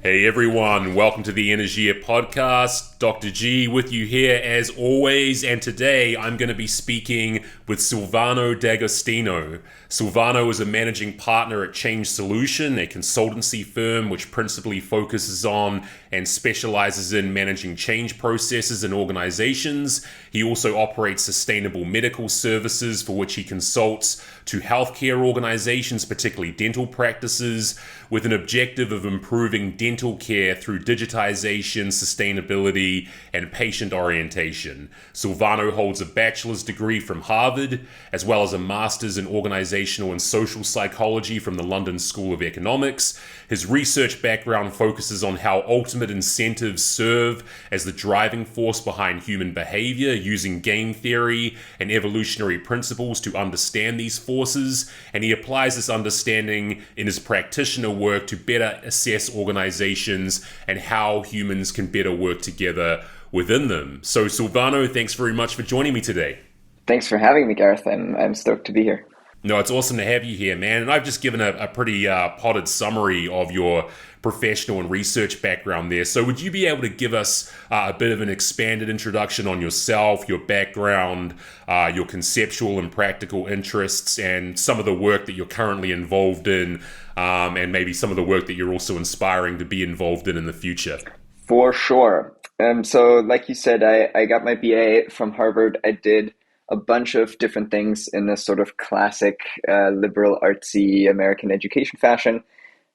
Hey everyone, welcome to the Energeia podcast. Dr. G with you here as always, and today I'm going to be speaking with Silvano D'Agostino. Silvano is a managing partner at Change Solution, a consultancy firm which principally focuses on and specializes in managing change processes in organizations. He also operates sustainable medical services for which he consults to healthcare organizations, particularly dental practices, with an objective of improving dental care through digitization, sustainability, and patient orientation. Silvano holds a bachelor's degree from Harvard, as well as a master's in organizational and social psychology from the London School of Economics. His research background focuses on how ultimate incentives serve as the driving force behind human behavior, using game theory and evolutionary principles to understand these forces, and he applies this understanding in his practitioner work to better assess organizations and how humans can better work together within them. So Silvano, thanks very much for joining me today. Thanks for having me, Gareth. I'm stoked to be here. No, it's awesome to have you here, man. And I've just given a pretty potted summary of your professional and research background there. So would you be able to give us a bit of an expanded introduction on yourself, your background, your conceptual and practical interests, and some of the work that you're currently involved in, and maybe some of the work that you're also inspiring to be involved in the future? For sure. So like you said, I got my BA from Harvard. I did a bunch of different things in this sort of classic liberal artsy American education fashion.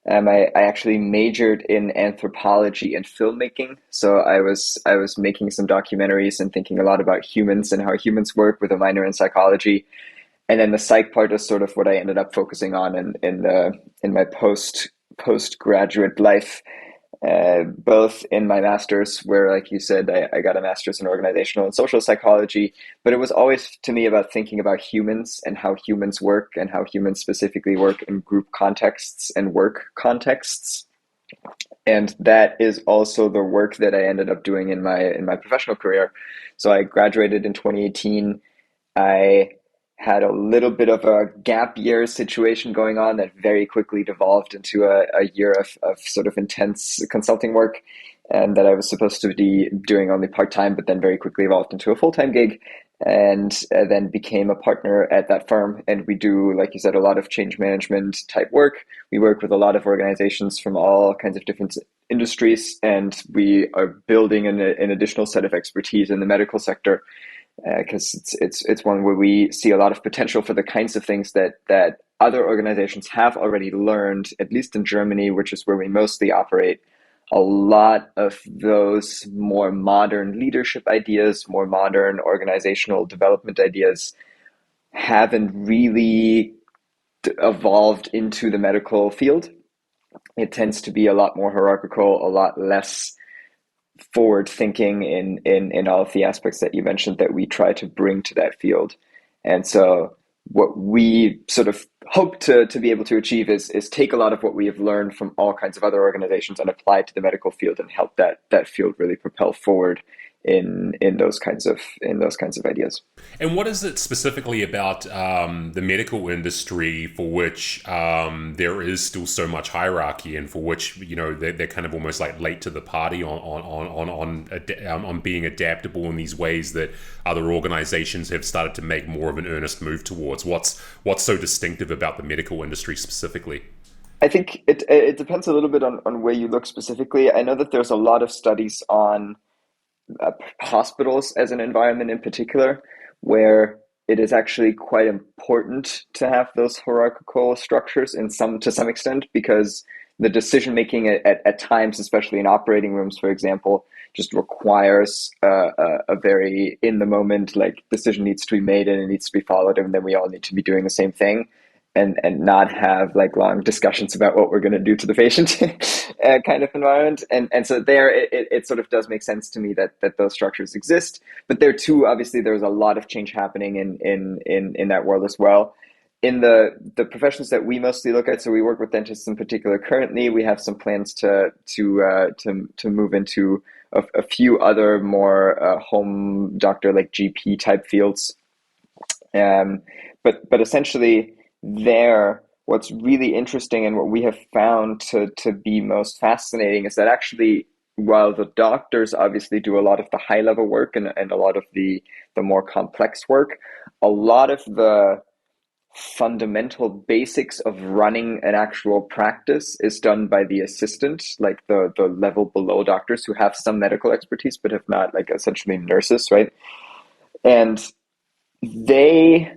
I actually majored in anthropology and filmmaking. So I was making some documentaries and thinking a lot about humans and how humans work with a minor in psychology. And then the psych part is sort of what I ended up focusing on in my postgraduate life. Both in my master's, where, like you said, I got a master's in organizational and social psychology, but it was always to me about thinking about humans and how humans work and how humans specifically work in group contexts and work contexts. And that is also the work that I ended up doing in my professional career. So I graduated in 2018. I had a little bit of a gap year situation going on that very quickly devolved into a year of sort of intense consulting work, and that I was supposed to be doing only part-time, but then very quickly evolved into a full-time gig, and then became a partner at that firm. And we do, like you said, a lot of change management type work. We work with a lot of organizations from all kinds of different industries, and we are building an additional set of expertise in the medical sector, because it's one where we see a lot of potential for the kinds of things that other organizations have already learned, at least in Germany, which is where we mostly operate. A lot of those more modern leadership ideas, more modern organizational development ideas haven't really evolved into the medical field. It tends to be a lot more hierarchical, a lot less forward thinking in all of the aspects that you mentioned that we try to bring to that field. And so what we sort of hope to be able to achieve is take a lot of what we have learned from all kinds of other organizations and apply it to the medical field and help that field really propel forward in those kinds of ideas. And what is it specifically about the medical industry for which there is still so much hierarchy, and for which they're kind of almost like late to the party on being adaptable in these ways that other organizations have started to make more of an earnest move towards? What's so distinctive about the medical industry specifically? I think it depends a little bit on where you look specifically. I know that there's a lot of studies on hospitals as an environment in particular, where it is actually quite important to have those hierarchical structures to some extent, because the decision making at times, especially in operating rooms, for example, just requires a very in the moment like decision needs to be made and it needs to be followed, and then we all need to be doing the same thing. And not have like long discussions about what we're going to do to the patient kind of environment. And so there, it sort of does make sense to me that those structures exist. But there too, obviously, there's a lot of change happening in that world as well. In the professions that we mostly look at, so we work with dentists in particular. Currently, we have some plans to move into a few other more home doctor, like GP type fields. But essentially, there what's really interesting and what we have found to be most fascinating is that actually, while the doctors obviously do a lot of the high level work and a lot of the more complex work, a lot of the fundamental basics of running an actual practice is done by the assistant, like the level below doctors who have some medical expertise but have not, like essentially nurses, right? And they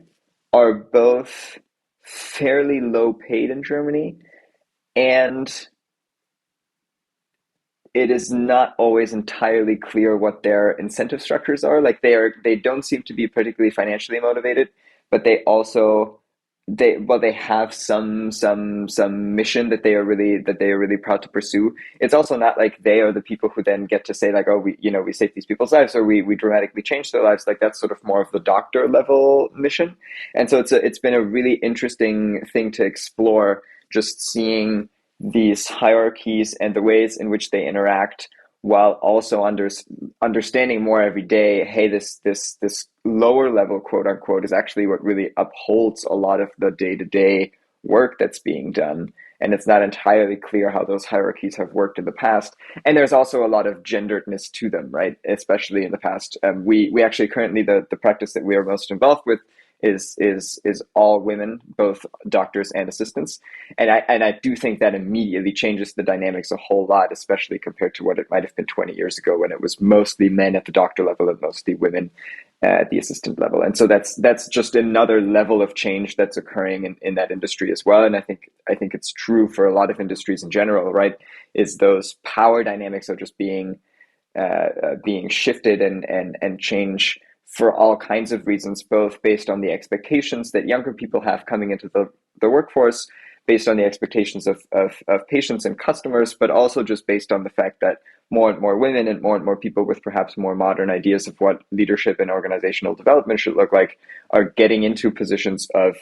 are both fairly low paid in Germany, and it is not always entirely clear what their incentive structures are. Like they don't seem to be particularly financially motivated, but they have some mission that they are really proud to pursue. It's also not like they are the people who then get to say like, oh, we save these people's lives, or we dramatically change their lives. Like that's sort of more of the doctor level mission. And so it's been a really interesting thing to explore, just seeing these hierarchies and the ways in which they interact, while also understanding more every day, hey, this lower level, quote unquote, is actually what really upholds a lot of the day-to-day work that's being done. And it's not entirely clear how those hierarchies have worked in the past. And there's also a lot of genderedness to them, right? Especially in the past. We actually currently, the practice that we are most involved with is all women, both doctors and assistants. And I do think that immediately changes the dynamics a whole lot, especially compared to what it might have been 20 years ago, when it was mostly men at the doctor level and mostly women at the assistant level. And so that's just another level of change that's occurring in that industry as well. And I think it's true for a lot of industries in general, right? Is those power dynamics are just being shifted and change for all kinds of reasons, both based on the expectations that younger people have coming into the workforce, based on the expectations of patients and customers, but also just based on the fact that more and more women and more people with perhaps more modern ideas of what leadership and organizational development should look like are getting into positions of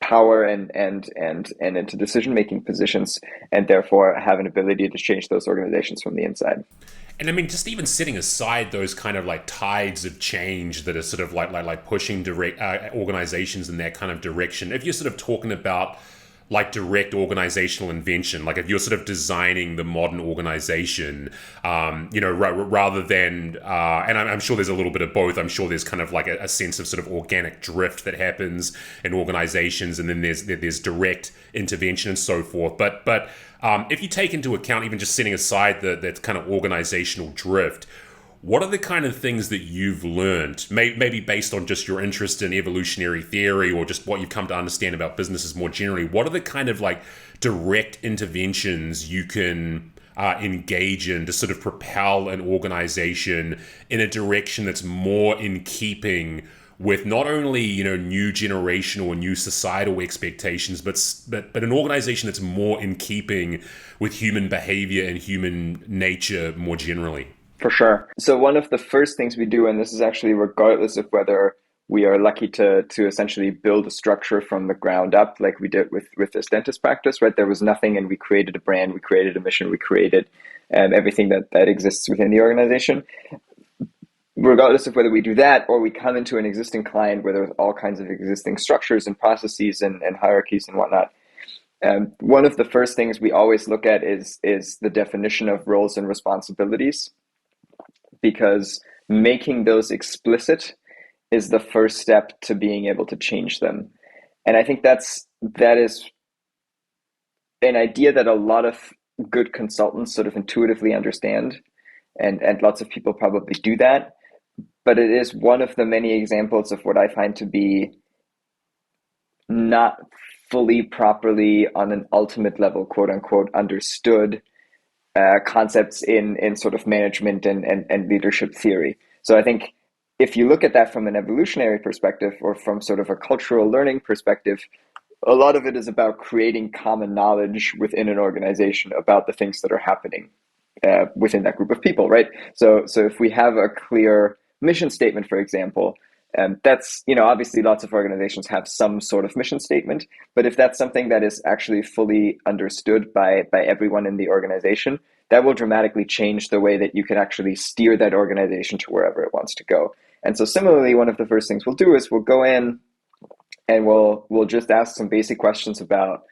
power and into decision making positions, and therefore have an ability to change those organizations from the inside. And I mean, just even setting aside those kind of like tides of change that are sort of like pushing direct organizations in that kind of direction. If you're sort of talking about like direct organizational invention, like if you're sort of designing the modern organization, rather than, and I'm sure there's a little bit of both. I'm sure there's kind of like a sense of sort of organic drift that happens in organizations, and then there's direct intervention and so forth. But if you take into account, even just setting aside that kind of organizational drift, what are the kind of things that you've learned, maybe based on just your interest in evolutionary theory or just what you've come to understand about businesses more generally? What are the kind of like direct interventions you can engage in to sort of propel an organization in a direction that's more in keeping with not only new generational and new societal expectations, but an organization that's more in keeping with human behavior and human nature more generally? For sure. So one of the first things we do, and this is actually regardless of whether we are lucky to essentially build a structure from the ground up, like we did with this dentist practice, right? There was nothing, and we created a brand, we created a mission, we created everything that exists within the organization. Regardless of whether we do that or we come into an existing client where there's all kinds of existing structures and processes and hierarchies and whatnot, one of the first things we always look at is the definition of roles and responsibilities, because making those explicit is the first step to being able to change them. And I think that is an idea that a lot of good consultants sort of intuitively understand, and lots of people probably do that. But it is one of the many examples of what I find to be not fully properly on an ultimate level, quote unquote, understood concepts in sort of management and leadership theory. So I think if you look at that from an evolutionary perspective or from sort of a cultural learning perspective, a lot of it is about creating common knowledge within an organization about the things that are happening within that group of people, right? So if we have a clear mission statement, for example, that's, obviously lots of organizations have some sort of mission statement, but if that's something that is actually fully understood by everyone in the organization, that will dramatically change the way that you can actually steer that organization to wherever it wants to go. And so similarly, one of the first things we'll do is we'll go in and we'll just ask some basic questions about,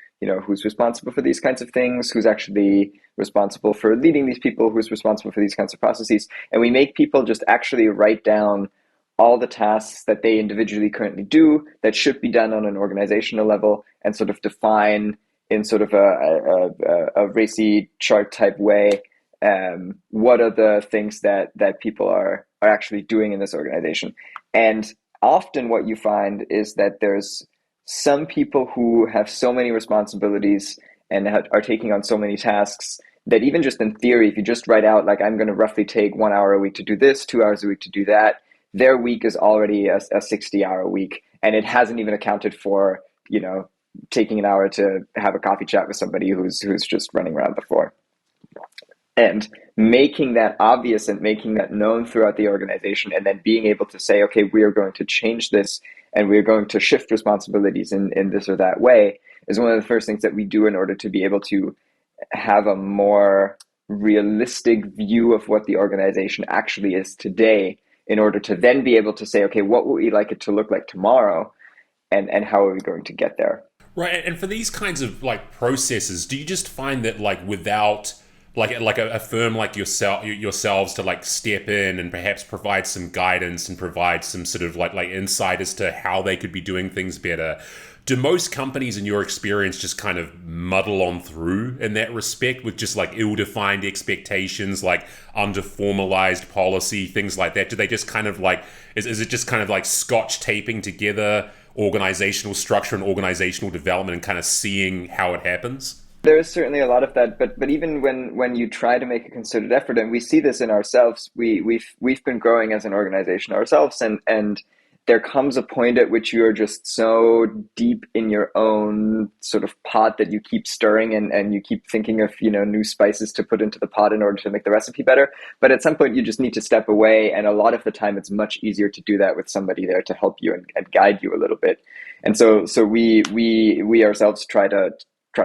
who's responsible for these kinds of things, who's actually responsible for leading these people, who's responsible for these kinds of processes. And we make people just actually write down all the tasks that they individually currently do that should be done on an organizational level, and sort of define in sort of a racy chart type way, what are the things that people are actually doing in this organization. And often what you find is that there's some people who have so many responsibilities and are taking on so many tasks that even just in theory, if you just write out, like, I'm going to roughly take 1 hour a week to do this, 2 hours a week to do that, their week is already a 60-hour week. And it hasn't even accounted for, taking an hour to have a coffee chat with somebody who's just running around the floor. And making that obvious and making that known throughout the organization, and then being able to say, okay, we are going to change this and we're going to shift responsibilities in this or that way, is one of the first things that we do in order to be able to have a more realistic view of what the organization actually is today, in order to then be able to say, okay, what would we like it to look like tomorrow, and how are we going to get there? Right, and for these kinds of like processes, do you just find that like without like a firm like yourselves to like step in and perhaps provide some guidance and provide some sort of like insight as to how they could be doing things better, do most companies in your experience just kind of muddle on through in that respect with just like ill-defined expectations, like under-formalized policy, things like that? Do they just kind of like, is it just kind of like scotch taping together organizational structure and organizational development and kind of seeing how it happens? There is certainly a lot of that, but even when you try to make a concerted effort, and we see this in ourselves, we've been growing as an organization ourselves, and there comes a point at which you are just so deep in your own sort of pot that you keep stirring, and you keep thinking of, new spices to put into the pot in order to make the recipe better. But at some point you just need to step away, and a lot of the time it's much easier to do that with somebody there to help you and guide you a little bit. And so we ourselves try to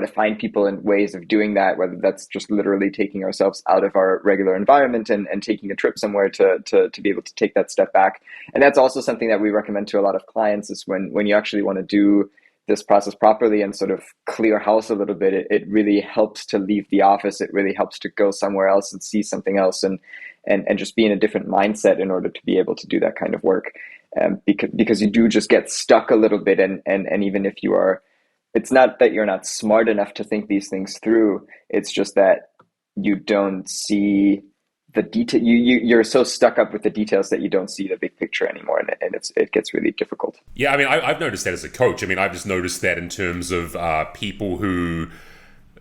find people and ways of doing that, whether that's just literally taking ourselves out of our regular environment and taking a trip somewhere to be able to take that step back. And that's also something that we recommend to a lot of clients, is when you actually want to do this process properly and sort of clear house a little bit, it really helps to leave the office. It really helps to go somewhere else and see something else, and just be in a different mindset in order to be able to do that kind of work. Because you do just get stuck a little bit, and even if you are, it's not that you're not smart enough to think these things through. It's just that you don't see the detail. You're so stuck up with the details that you don't see the big picture anymore, and it gets really difficult. Yeah, I mean, I've noticed that as a coach. I mean, I've just noticed that in terms of people who,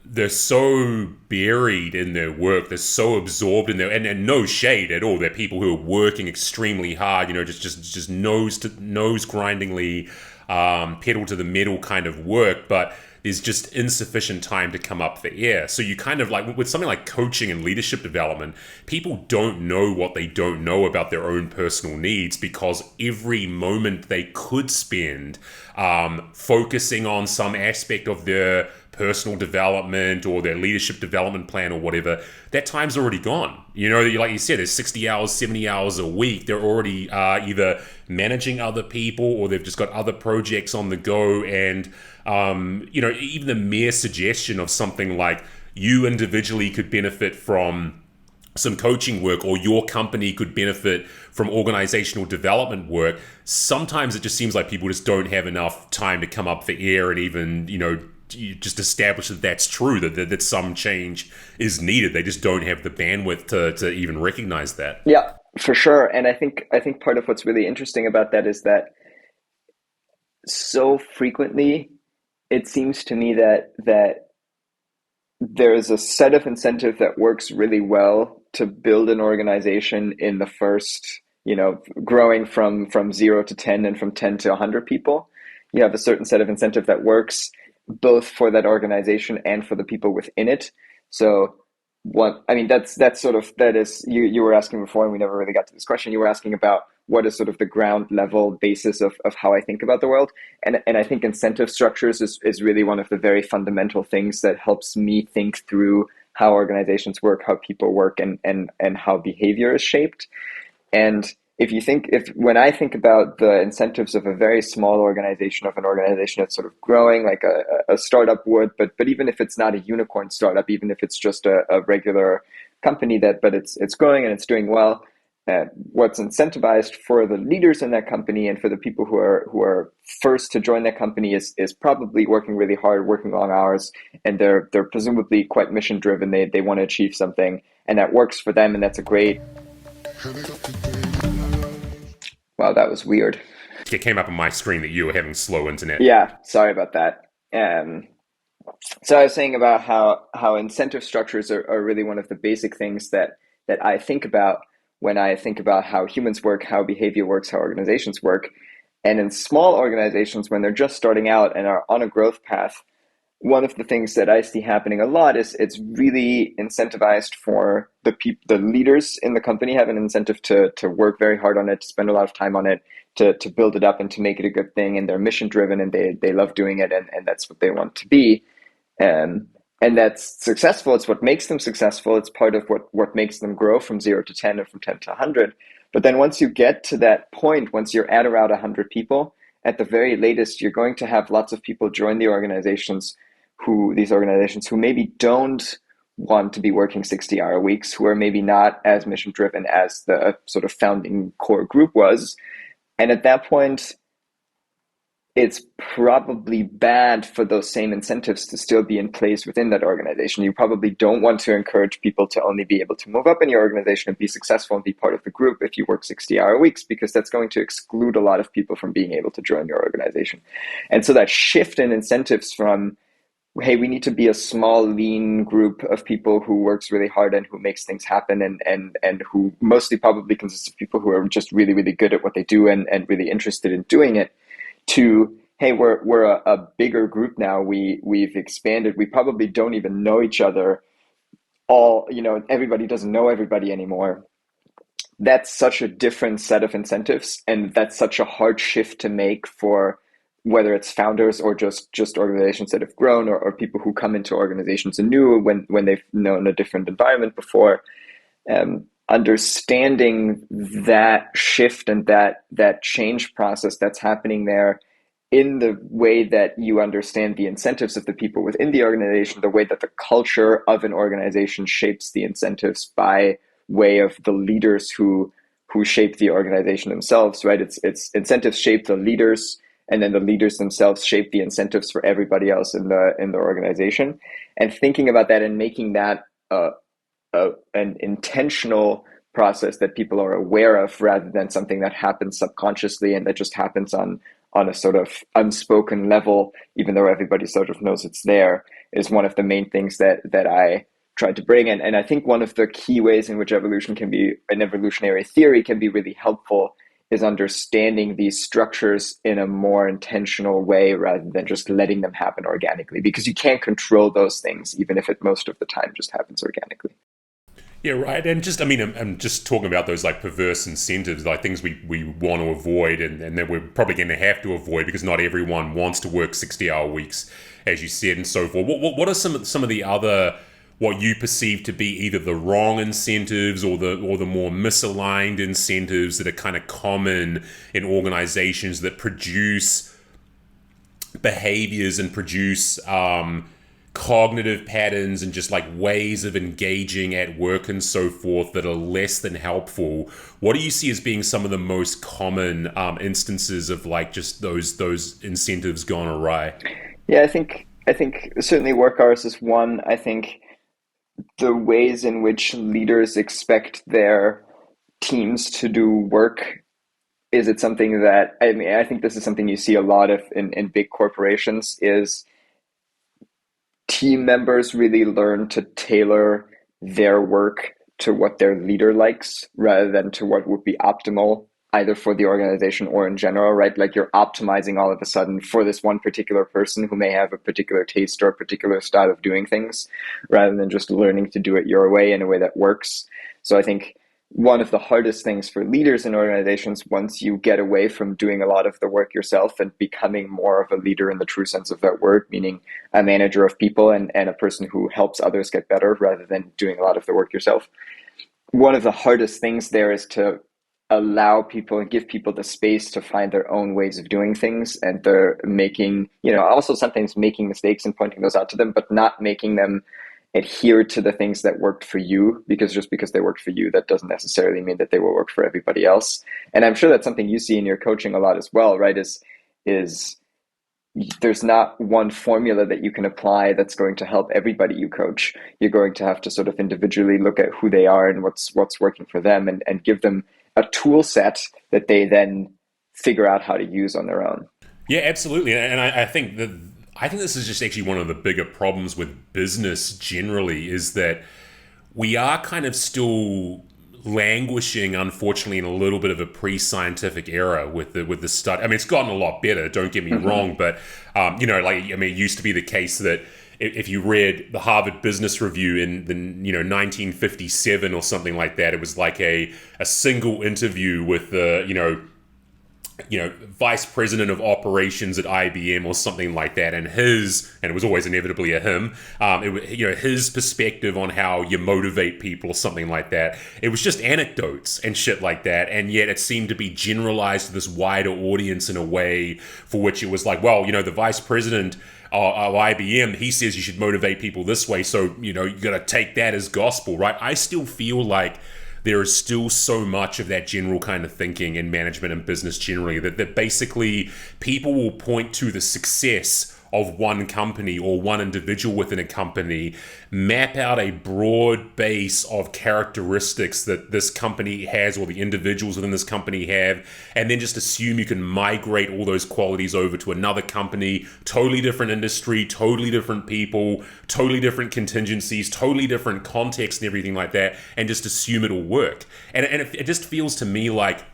they're so buried in their work, they're so absorbed in their, and no shade at all. They're people who are working extremely hard, just nose grindingly, pedal to the metal kind of work, but there's just insufficient time to come up for air. So you kind of like, with something like coaching and leadership development, people don't know what they don't know about their own personal needs, because every moment they could spend focusing on some aspect of their personal development or their leadership development plan or whatever, that time's already gone. Like you said, there's 60 hours, 70 hours a week. They're already either managing other people, or they've just got other projects on the go. And, even the mere suggestion of something like you individually could benefit from some coaching work, or your company could benefit from organizational development work, sometimes it just seems like people just don't have enough time to come up for air and even, you just establish that that's true, that some change is needed. They just don't have the bandwidth to even recognize that. Yeah, for sure. And I think part of what's really interesting about that is that so frequently it seems to me that there's a set of incentive that works really well to build an organization in the first, growing from 0 to 10 and from 10 to 100 people. You have a certain set of incentive that works both for that organization and for the people within it. So that is, you were asking before, and we never really got to this question. You were asking about what is sort of the ground level basis of how I think about the world. And I think incentive structures is really one of the very fundamental things that helps me think through how organizations work, how people work, and how behavior is shaped. And if when I think about the incentives of a very small organization, of an organization that's sort of growing like a startup would, but even if it's not a unicorn startup, even if it's just a regular company but it's growing and it's doing well, what's incentivized for the leaders in that company and for the people who are first to join that company is probably working really hard, working long hours, and they're presumably quite mission driven. They want to achieve something, and that works for them, and that's a great. Wow, that was weird. It came up on my screen that you were having slow internet. Yeah, sorry about that. So I was saying about how incentive structures are really one of the basic things that I think about when I think about how humans work, how behavior works, how organizations work. And in small organizations, when they're just starting out and are on a growth path, one of the things that I see happening a lot is it's really incentivized for the leaders in the company have an incentive to work very hard on it, to spend a lot of time on it, to build it up and to make it a good thing. And they're mission driven and they love doing it, and that's what they want to be. Um, and that's successful. It's what makes them successful. It's part of what makes them grow from 0 to 10 and from 10 to 100. But then once you get to that point, once you're at around 100 people, at the very latest, you're going to have lots of people join these organizations who maybe don't want to be working 60-hour weeks, who are maybe not as mission driven as the sort of founding core group was. And at that point, it's probably bad for those same incentives to still be in place within that organization. You probably don't want to encourage people to only be able to move up in your organization and be successful and be part of the group if you work 60-hour weeks, because that's going to exclude a lot of people from being able to join your organization. And so that shift in incentives from, hey, we need to be a small, lean group of people who works really hard and who makes things happen, and who mostly probably consists of people who are just really, really good at what they do and really interested in doing it, to, hey, we're a bigger group now. We've expanded. We probably don't even know each other. Everybody doesn't know everybody anymore. That's such a different set of incentives, and that's such a hard shift to make for whether it's founders or just organizations that have grown, or people who come into organizations anew when they've known a different environment before. Understanding that shift and that change process that's happening there, in the way that you understand the incentives of the people within the organization, the way that the culture of an organization shapes the incentives by way of the leaders who shape the organization themselves, right? It's incentives shape the leaders, and then the leaders themselves shape the incentives for everybody else in the organization. And thinking about that and making that an intentional process that people are aware of, rather than something that happens subconsciously and that just happens on a sort of unspoken level, even though everybody sort of knows it's there, is one of the main things that I tried to bring. And I think one of the key ways in which an evolutionary theory can be really helpful is understanding these structures in a more intentional way, rather than just letting them happen organically, because you can't control those things, even if it most of the time just happens organically. Yeah, right. And I'm just talking about those like perverse incentives, like things we want to avoid, and that we're probably going to have to avoid, because not everyone wants to work 60-hour weeks, as you said, and so forth. What are some of the other, what you perceive to be either the wrong incentives or the more misaligned incentives that are kind of common in organizations that produce behaviors and produce cognitive patterns and just like ways of engaging at work and so forth that are less than helpful? What do you see as being some of the most common instances of like just those incentives gone awry? Yeah, I think certainly work hours is one. I think the ways in which leaders expect their teams to do work, is it something that, I think this is something you see a lot of in big corporations, is team members really learn to tailor their work to what their leader likes, rather than to what would be optimal either for the organization or in general, right? Like you're optimizing all of a sudden for this one particular person who may have a particular taste or a particular style of doing things, rather than just learning to do it your way in a way that works. So I think one of the hardest things for leaders in organizations, once you get away from doing a lot of the work yourself and becoming more of a leader in the true sense of that word, meaning a manager of people and a person who helps others get better rather than doing a lot of the work yourself. One of the hardest things there is to allow people and give people the space to find their own ways of doing things, and they're making, also sometimes making mistakes and pointing those out to them, but not making them adhere to the things that worked for you, because just because they worked for you, that doesn't necessarily mean that they will work for everybody else. And I'm sure that's something you see in your coaching a lot as well, right? Is there's not one formula that you can apply that's going to help everybody you coach. You're going to have to sort of individually look at who they are and what's working for them, and give them a tool set that they then figure out how to use on their own. Yeah, absolutely. And I think this is just actually one of the bigger problems with business generally, is that we are kind of still languishing, unfortunately, in a little bit of a pre-scientific era with the study. I mean, it's gotten a lot better, don't get me wrong, but it used to be the case that if you read the Harvard Business Review in the 1957 or something like that, it was like a single interview with the vice president of operations at IBM or something like that, and it was always inevitably a him, his perspective on how you motivate people or something like that. It was just anecdotes and shit like that, and yet it seemed to be generalized to this wider audience in a way for which it was like, well, the vice president of IBM, he says you should motivate people this way, so you got to take that as gospel, right? I still feel like there is still so much of that general kind of thinking in management and business generally that basically people will point to the success of one company or one individual within a company, map out a broad base of characteristics that this company has or the individuals within this company have, and then just assume you can migrate all those qualities over to another company, totally different industry, totally different people, totally different contingencies, totally different context and everything like that, and just assume it'll work. And it just feels to me like,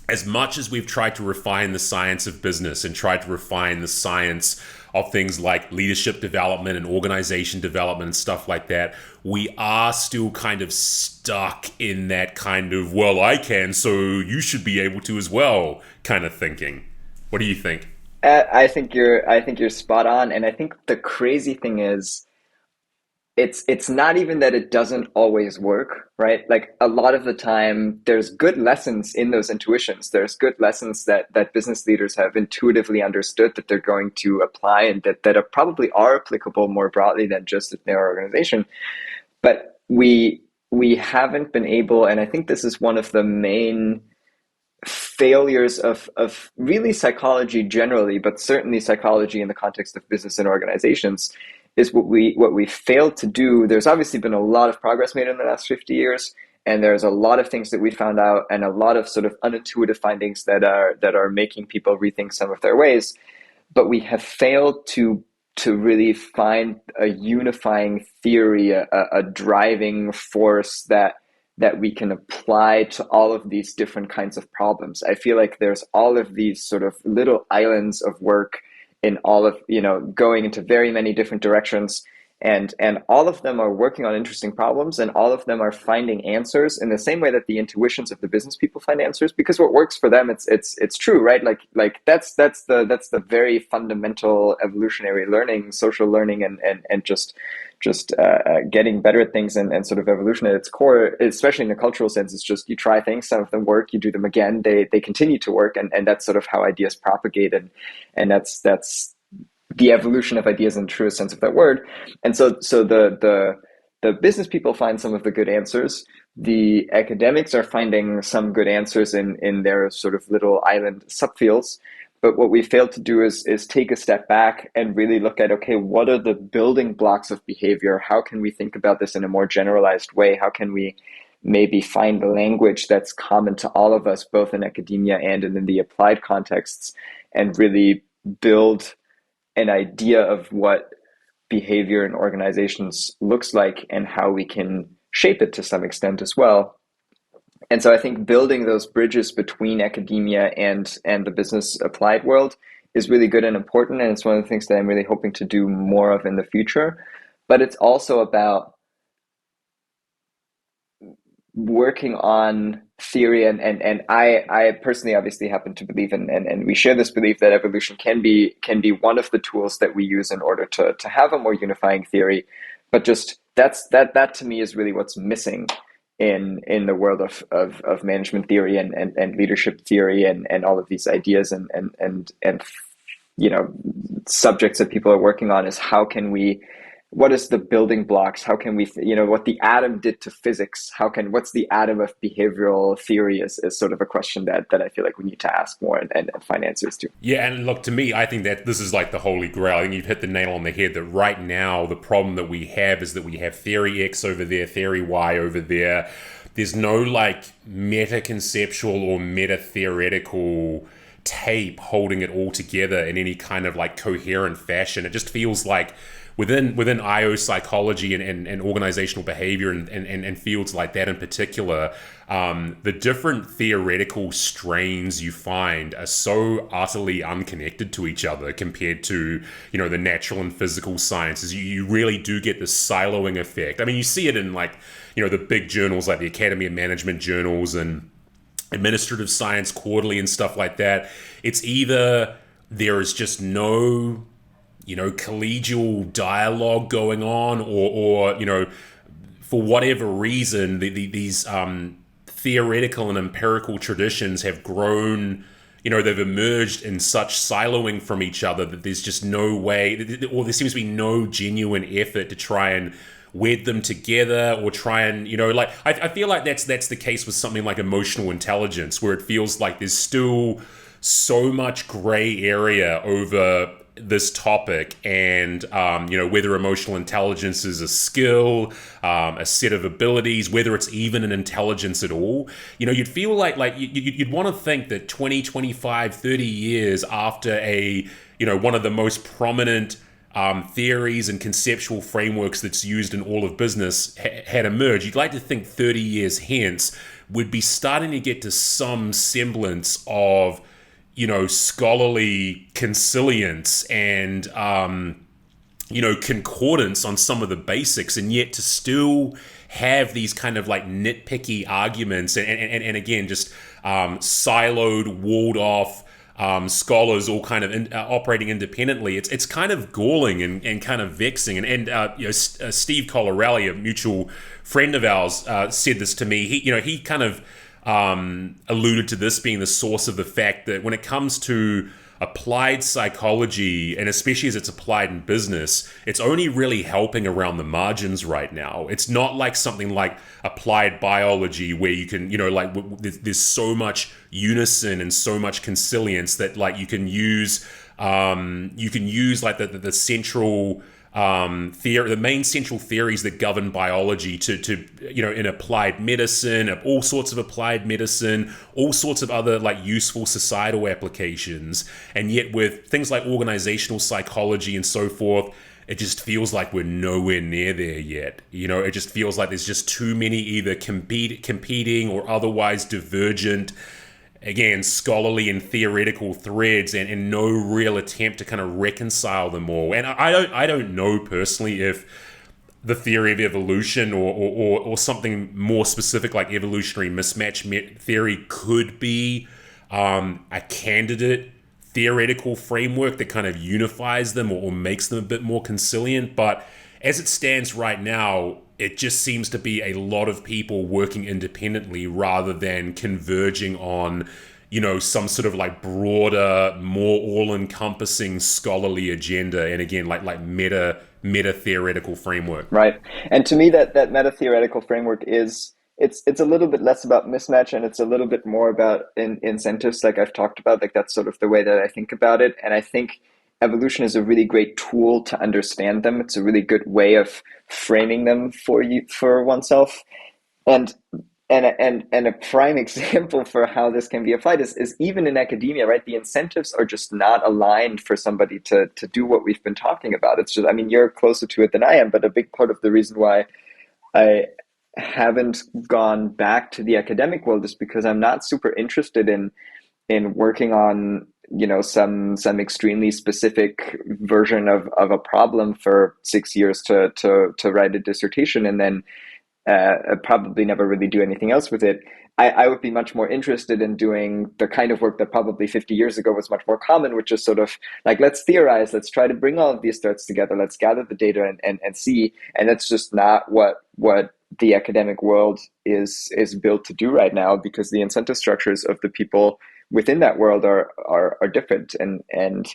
as much as we've tried to refine the science of business and tried to refine the science of things like leadership development and organization development and stuff like that, we are still kind of stuck in that kind of, well, I can, so you should be able to as well kind of thinking. What do you think? I think you're spot on, and I think the crazy thing is, it's not even that it doesn't always work, right? Like, a lot of the time there's good lessons in those intuitions. There's good lessons that business leaders have intuitively understood that they're going to apply, and that are probably are applicable more broadly than just in their organization. But we haven't been able, and I think this is one of the main failures of really psychology generally, but certainly psychology in the context of business and organizations, is what we failed to do. There's obviously been a lot of progress made in the last 50 years, and there's a lot of things that we found out, and a lot of sort of unintuitive findings that are making people rethink some of their ways. But we have failed to really find a unifying theory, a driving force that we can apply to all of these different kinds of problems. I feel like there's all of these sort of little islands of work in all of, going into very many different directions, and all of them are working on interesting problems, and all of them are finding answers in the same way that the intuitions of the business people find answers, because what works for them, it's true, right? Like that's the very fundamental evolutionary learning, social learning, and just getting better at things, and sort of evolution at its core, especially in the cultural sense, is just you try things, some of them work, you do them again, they continue to work, and that's sort of how ideas propagate, and that's the evolution of ideas in the truest sense of that word. And so the business people find some of the good answers. The academics are finding some good answers in their sort of little island subfields. But what we failed to do is take a step back and really look at, okay, what are the building blocks of behavior? How can we think about this in a more generalized way? How can we maybe find the language that's common to all of us, both in academia and in the applied contexts, and really build an idea of what behavior in organizations looks like and how we can shape it to some extent as well. And so I think building those bridges between academia and the business applied world is really good and important. And it's one of the things that I'm really hoping to do more of in the future. But it's also about working on theory, and I personally obviously happen to believe in, and we share this belief, that evolution can be one of the tools that we use in order to have a more unifying theory. But just that to me is really what's missing, in the world of management theory and leadership theory and all of these ideas and subjects that people are working on is what is the building blocks? How can we, what the atom did to physics? What's the atom of behavioral theory is sort of a question that I feel like we need to ask more and find answers to. Yeah, and look, to me, I think that this is like the Holy Grail. I think you've hit the nail on the head that right now the problem that we have is that we have theory X over there, theory Y over there. There's no like meta-conceptual or meta-theoretical tape holding it all together in any kind of like coherent fashion. It just feels like within IO psychology and organizational behavior and fields like that in particular, the different theoretical strains you find are so utterly unconnected to each other compared to, the natural and physical sciences. You really do get this siloing effect. I mean, you see it in like, the big journals like the Academy of Management journals and administrative science quarterly and stuff like that. It's either there is just no collegial dialogue going on, or for whatever reason, these theoretical and empirical traditions have grown. They've emerged in such siloing from each other that there's just no way, or there seems to be no genuine effort to try and wed them together or try and, I feel like that's the case with something like emotional intelligence, where it feels like there's still so much gray area over this topic and, whether emotional intelligence is a skill, a set of abilities, whether it's even an intelligence at all. You'd feel like you'd want to think that 20, 25, 30 years after one of the most prominent theories and conceptual frameworks that's used in all of business had emerged, you'd like to think 30 years hence we'd be starting to get to some semblance of, scholarly consilience and, concordance on some of the basics, and yet to still have these kind of like nitpicky arguments and again, just siloed, walled off, scholars all kind of operating independently. It's kind of galling and kind of vexing. Steve Colorelli, a mutual friend of ours, said this to me. He kind of alluded to this being the source of the fact that when it comes to applied psychology, and especially as it's applied in business, it's only really helping around the margins right now. It's not like something like applied biology where you can, there's so much unison and so much consilience that like you can use like the central theory, the main central theories that govern biology to in applied medicine, all sorts of applied medicine, all sorts of other like useful societal applications. And yet with things like organizational psychology and so forth, it just feels like we're nowhere near there yet. It just feels like there's just too many either competing or otherwise divergent, again, scholarly and theoretical threads, and no real attempt to kind of reconcile them all. And I don't know personally if the theory of evolution or something more specific like evolutionary mismatch theory could be a candidate theoretical framework that kind of unifies them or makes them a bit more consilient. But as it stands right now, it just seems to be a lot of people working independently rather than converging on, some sort of like broader, more all-encompassing scholarly agenda. And again, like meta theoretical framework. Right. And to me, that meta theoretical framework it's a little bit less about mismatch and it's a little bit more about incentives, like I've talked about. Like that's sort of the way that I think about it. And I think evolution is a really great tool to understand them. It's a really good way of framing them for oneself. And a prime example for how this can be applied is even in academia, right? The incentives are just not aligned for somebody to do what we've been talking about. It's just, I mean, you're closer to it than I am, but a big part of the reason why I haven't gone back to the academic world is because I'm not super interested in working on some extremely specific version of a problem for 6 years to write a dissertation and then probably never really do anything else with it. I would be much more interested in doing the kind of work that probably 50 years ago was much more common, which is sort of like, let's theorize, let's try to bring all of these threads together, let's gather the data and see. And that's just not what what the academic world is built to do right now, because the incentive structures of the people within that world are different, and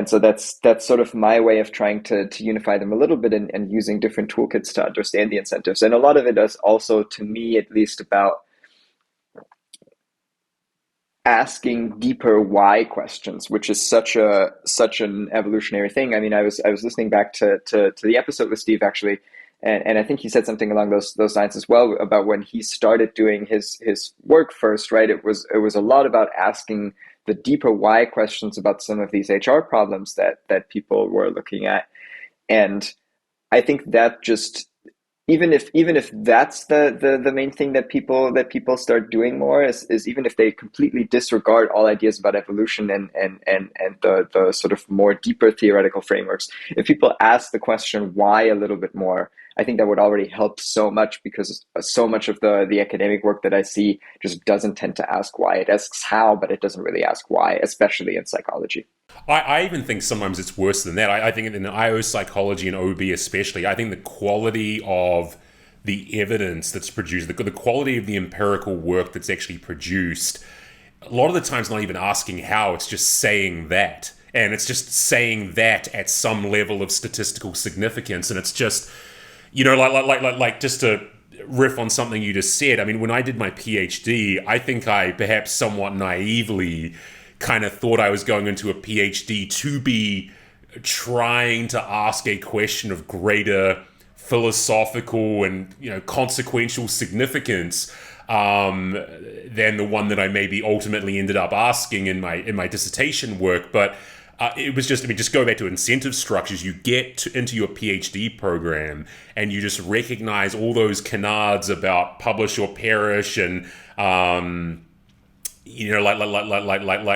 so that's sort of my way of trying to unify them a little bit, and using different toolkits to understand the incentives. And a lot of it is also, to me at least, about asking deeper why questions, which is such an evolutionary thing. I mean, I was listening back to the episode with Steve, actually, and I think he said something along those lines as well, about when he started doing his work first, right? It was a lot about asking the deeper why questions about some of these HR problems that people were looking at. And I think that just, even if that's the main thing that people start doing more, is even if they completely disregard all ideas about evolution and the sort of more deeper theoretical frameworks, if people ask the question why a little bit more, I think that would already help so much, because so much of the academic work that I see just doesn't tend to ask why. It asks how, but it doesn't really ask why, especially in psychology. I even think sometimes it's worse than that. I think in IO psychology and OB especially, I think the quality of the evidence that's produced, the quality of the empirical work that's actually produced, a lot of the times not even asking how, it's just saying that. And it's just saying that at some level of statistical significance. And it's just, like just to riff on something you just said. I mean, when I did my PhD, I think I perhaps somewhat naively kind of thought I was going into a PhD to be trying to ask a question of greater philosophical and consequential significance than the one that I maybe ultimately ended up asking in my dissertation work. But it was just, just go back to incentive structures. You get into your PhD program and you just recognize all those canards about publish or perish, and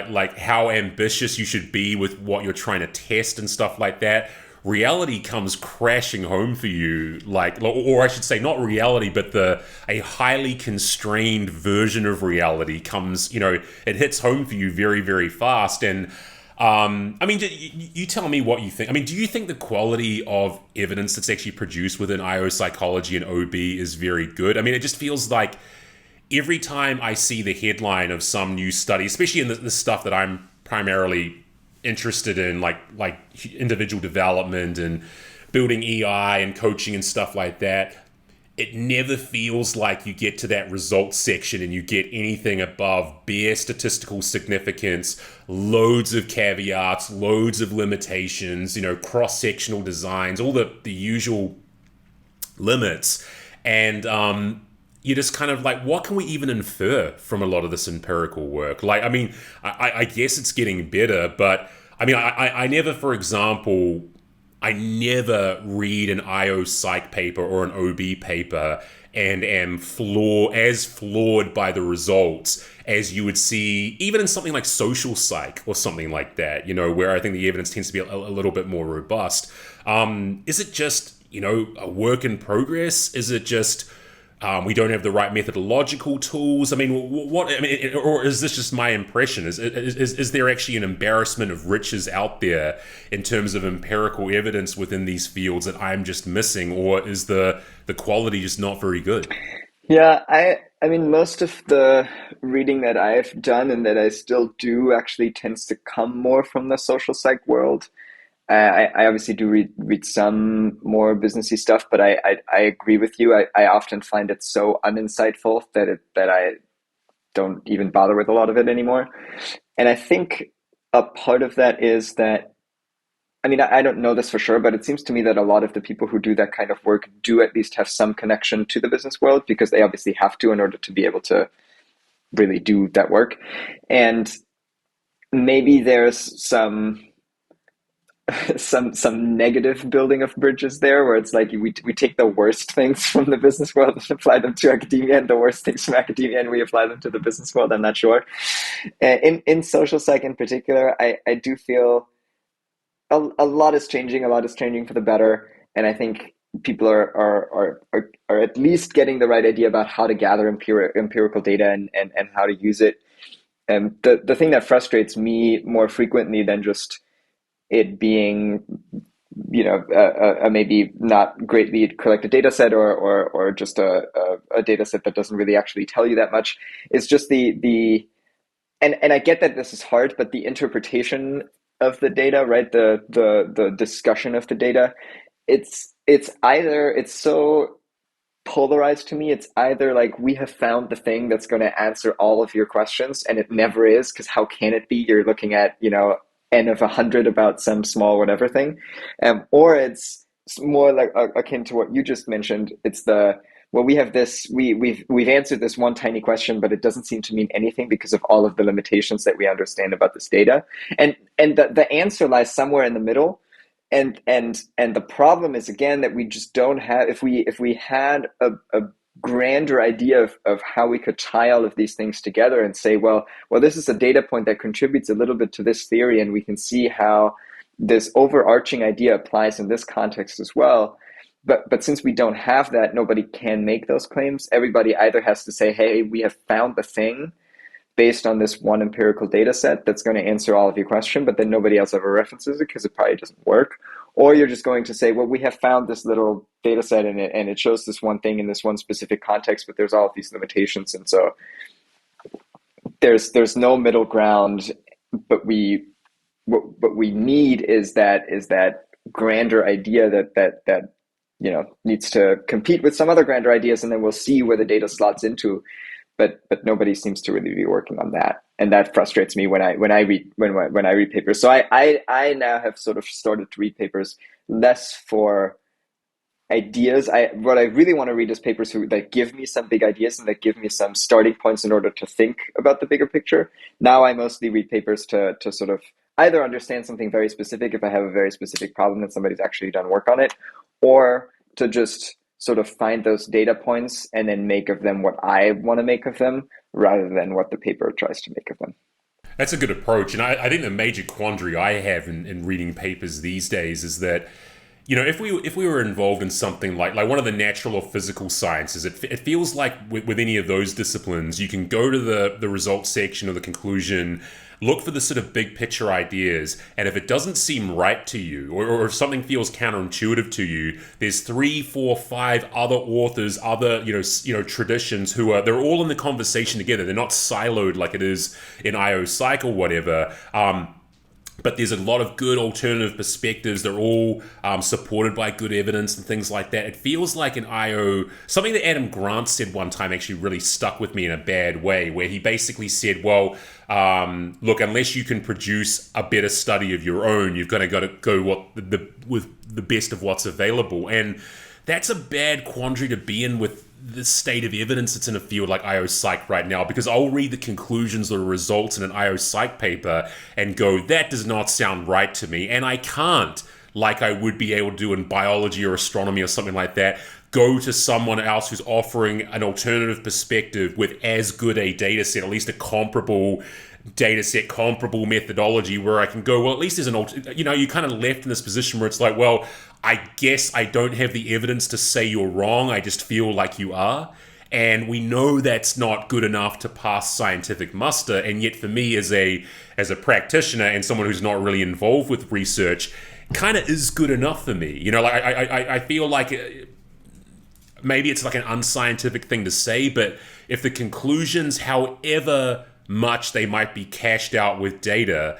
like how ambitious you should be with what you're trying to test and stuff like that. Reality comes crashing home for you, or I should say, not reality, but a highly constrained version of reality comes. It hits home for you very, very fast. And you tell me what you think. I mean, do you think the quality of evidence that's actually produced within IO psychology and OB is very good? I mean, it just feels like every time I see the headline of some new study, especially in the stuff that I'm primarily interested in, like individual development and building EI and coaching and stuff like that, it never feels like you get to that results section and you get anything above bare statistical significance, loads of caveats, loads of limitations, cross-sectional designs, all the usual limits. And you're just kind of like, what can we even infer from a lot of this empirical work? Like, I mean, I guess it's getting better, but I mean, I never, for example, I never read an IO psych paper or an OB paper and am flawed by the results as you would see even in something like social psych or something like that, where I think the evidence tends to be a little bit more robust. Is it just, a work in progress? Is it just we don't have the right methodological tools? I mean, or is this just my impression? Is there actually an embarrassment of riches out there in terms of empirical evidence within these fields that I'm just missing, or is the quality just not very good? Yeah, I mean, most of the reading that I've done and that I still do actually tends to come more from the social psych world. I obviously do read some more businessy stuff, but I agree with you. I often find it so uninsightful that I don't even bother with a lot of it anymore. And I think a part of that is that, I mean, I don't know this for sure, but it seems to me that a lot of the people who do that kind of work do at least have some connection to the business world, because they obviously have to in order to be able to really do that work. And maybe there's some negative building of bridges there, where it's like we take the worst things from the business world and apply them to academia, and the worst things from academia and we apply them to the business world. I'm not sure. In social psych in particular, I do feel a lot is changing. A lot is changing for the better, and I think people are at least getting the right idea about how to gather empirical data, and how to use it. And the thing that frustrates me more frequently than just it being a maybe not greatly collected data set, or just a data set that doesn't really actually tell you that much. It's just the and I get that this is hard, but the interpretation of the data, right? The discussion of the data, it's so polarized to me. It's either like we have found the thing that's going to answer all of your questions, and it never is, because how can it be? You're looking at n of 100 about some small whatever thing, or it's more like akin to what you just mentioned. It's the well, we have this, we've answered this one tiny question, but it doesn't seem to mean anything because of all of the limitations that we understand about this data, and the answer lies somewhere in the middle. And the problem is, again, that we just don't have, if we had a grander idea of how we could tie all of these things together and say, well, this is a data point that contributes a little bit to this theory, and we can see how this overarching idea applies in this context as well. But since we don't have that, nobody can make those claims. Everybody either has to say, hey, we have found the thing based on this one empirical data set that's going to answer all of your question, but then nobody else ever references it because it probably doesn't work. Or you're just going to say, well, we have found this little data set in it, and it shows this one thing in this one specific context, but there's all of these limitations. And so there's no middle ground, but what we need is that grander idea that needs to compete with some other grander ideas, and then we'll see where the data slots into. But nobody seems to really be working on that, and that frustrates me when I read papers. So I now have sort of started to read papers less for ideas. What I really want to read is papers that give me some big ideas and that give me some starting points in order to think about the bigger picture. Now I mostly read papers to sort of either understand something very specific, if I have a very specific problem that somebody's actually done work on it, or to just sort of find those data points and then make of them what I want to make of them, rather than what the paper tries to make of them. That's a good approach. And I think the major quandary I have in reading papers these days is that, if we were involved in something like one of the natural or physical sciences, it feels like with any of those disciplines, you can go to the results section or the conclusion, look for the sort of big picture ideas, and if it doesn't seem right to you, or if something feels counterintuitive to you, there's 3, 4, 5 other authors, other traditions they're all in the conversation together. They're not siloed like it is in IO Psych or whatever. But there's a lot of good alternative perspectives. They're all supported by good evidence and things like that. It feels like in IO, something that Adam Grant said one time actually really stuck with me in a bad way, where he basically said, well, look, unless you can produce a better study of your own, you've got to go with the best of what's available. And that's a bad quandary to be in with the state of evidence that's in a field like IO Psych right now, because I'll read the conclusions or the results in an IO Psych paper and go, that does not sound right to me. And I can't, like I would be able to do in biology or astronomy or something like that, go to someone else who's offering an alternative perspective with as good a data set, at least a comparable data set, comparable methodology, where I can go, well, at least there's you're kind of left in this position where it's like, well, I guess I don't have the evidence to say you're wrong. I just feel like you are. And we know that's not good enough to pass scientific muster. And yet for me as a practitioner and someone who's not really involved with research, kind of is good enough for me. I feel like maybe it's like an unscientific thing to say, but if the conclusions, however much they might be cashed out with data,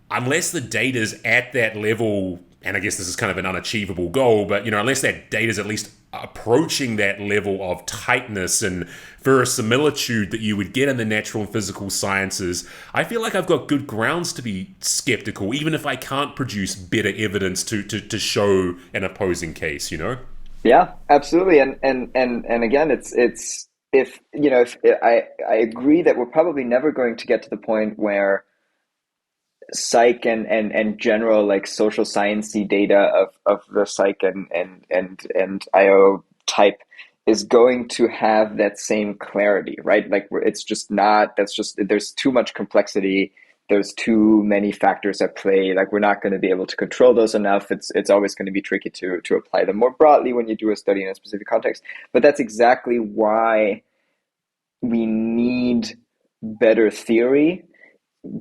unless the data's at that level, and I guess this is kind of an unachievable goal, but unless that data is at least approaching that level of tightness and verisimilitude that you would get in the natural and physical sciences, I feel like I've got good grounds to be skeptical, even if I can't produce better evidence to show an opposing case. Yeah, absolutely. And again, it's if I agree that we're probably never going to get to the point where psych and general like social sciencey data of the psych and IO type is going to have that same clarity, right? Like it's just not, there's too much complexity. There's too many factors at play. Like we're not going to be able to control those enough. It's always going to be tricky to apply them more broadly when you do a study in a specific context. But that's exactly why we need better theory,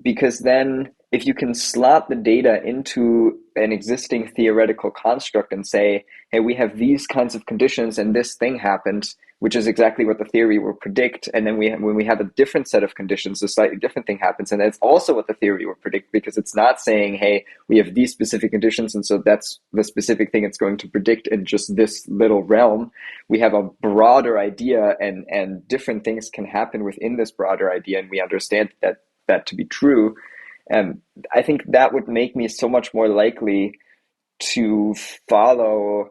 because then if you can slot the data into an existing theoretical construct and say, hey, we have these kinds of conditions and this thing happened, which is exactly what the theory will predict. And then when we have a different set of conditions, a slightly different thing happens. And that's also what the theory will predict, because it's not saying, hey, we have these specific conditions, and so that's the specific thing it's going to predict in just this little realm. We have a broader idea, and different things can happen within this broader idea. And we understand that to be true. And I think that would make me so much more likely to follow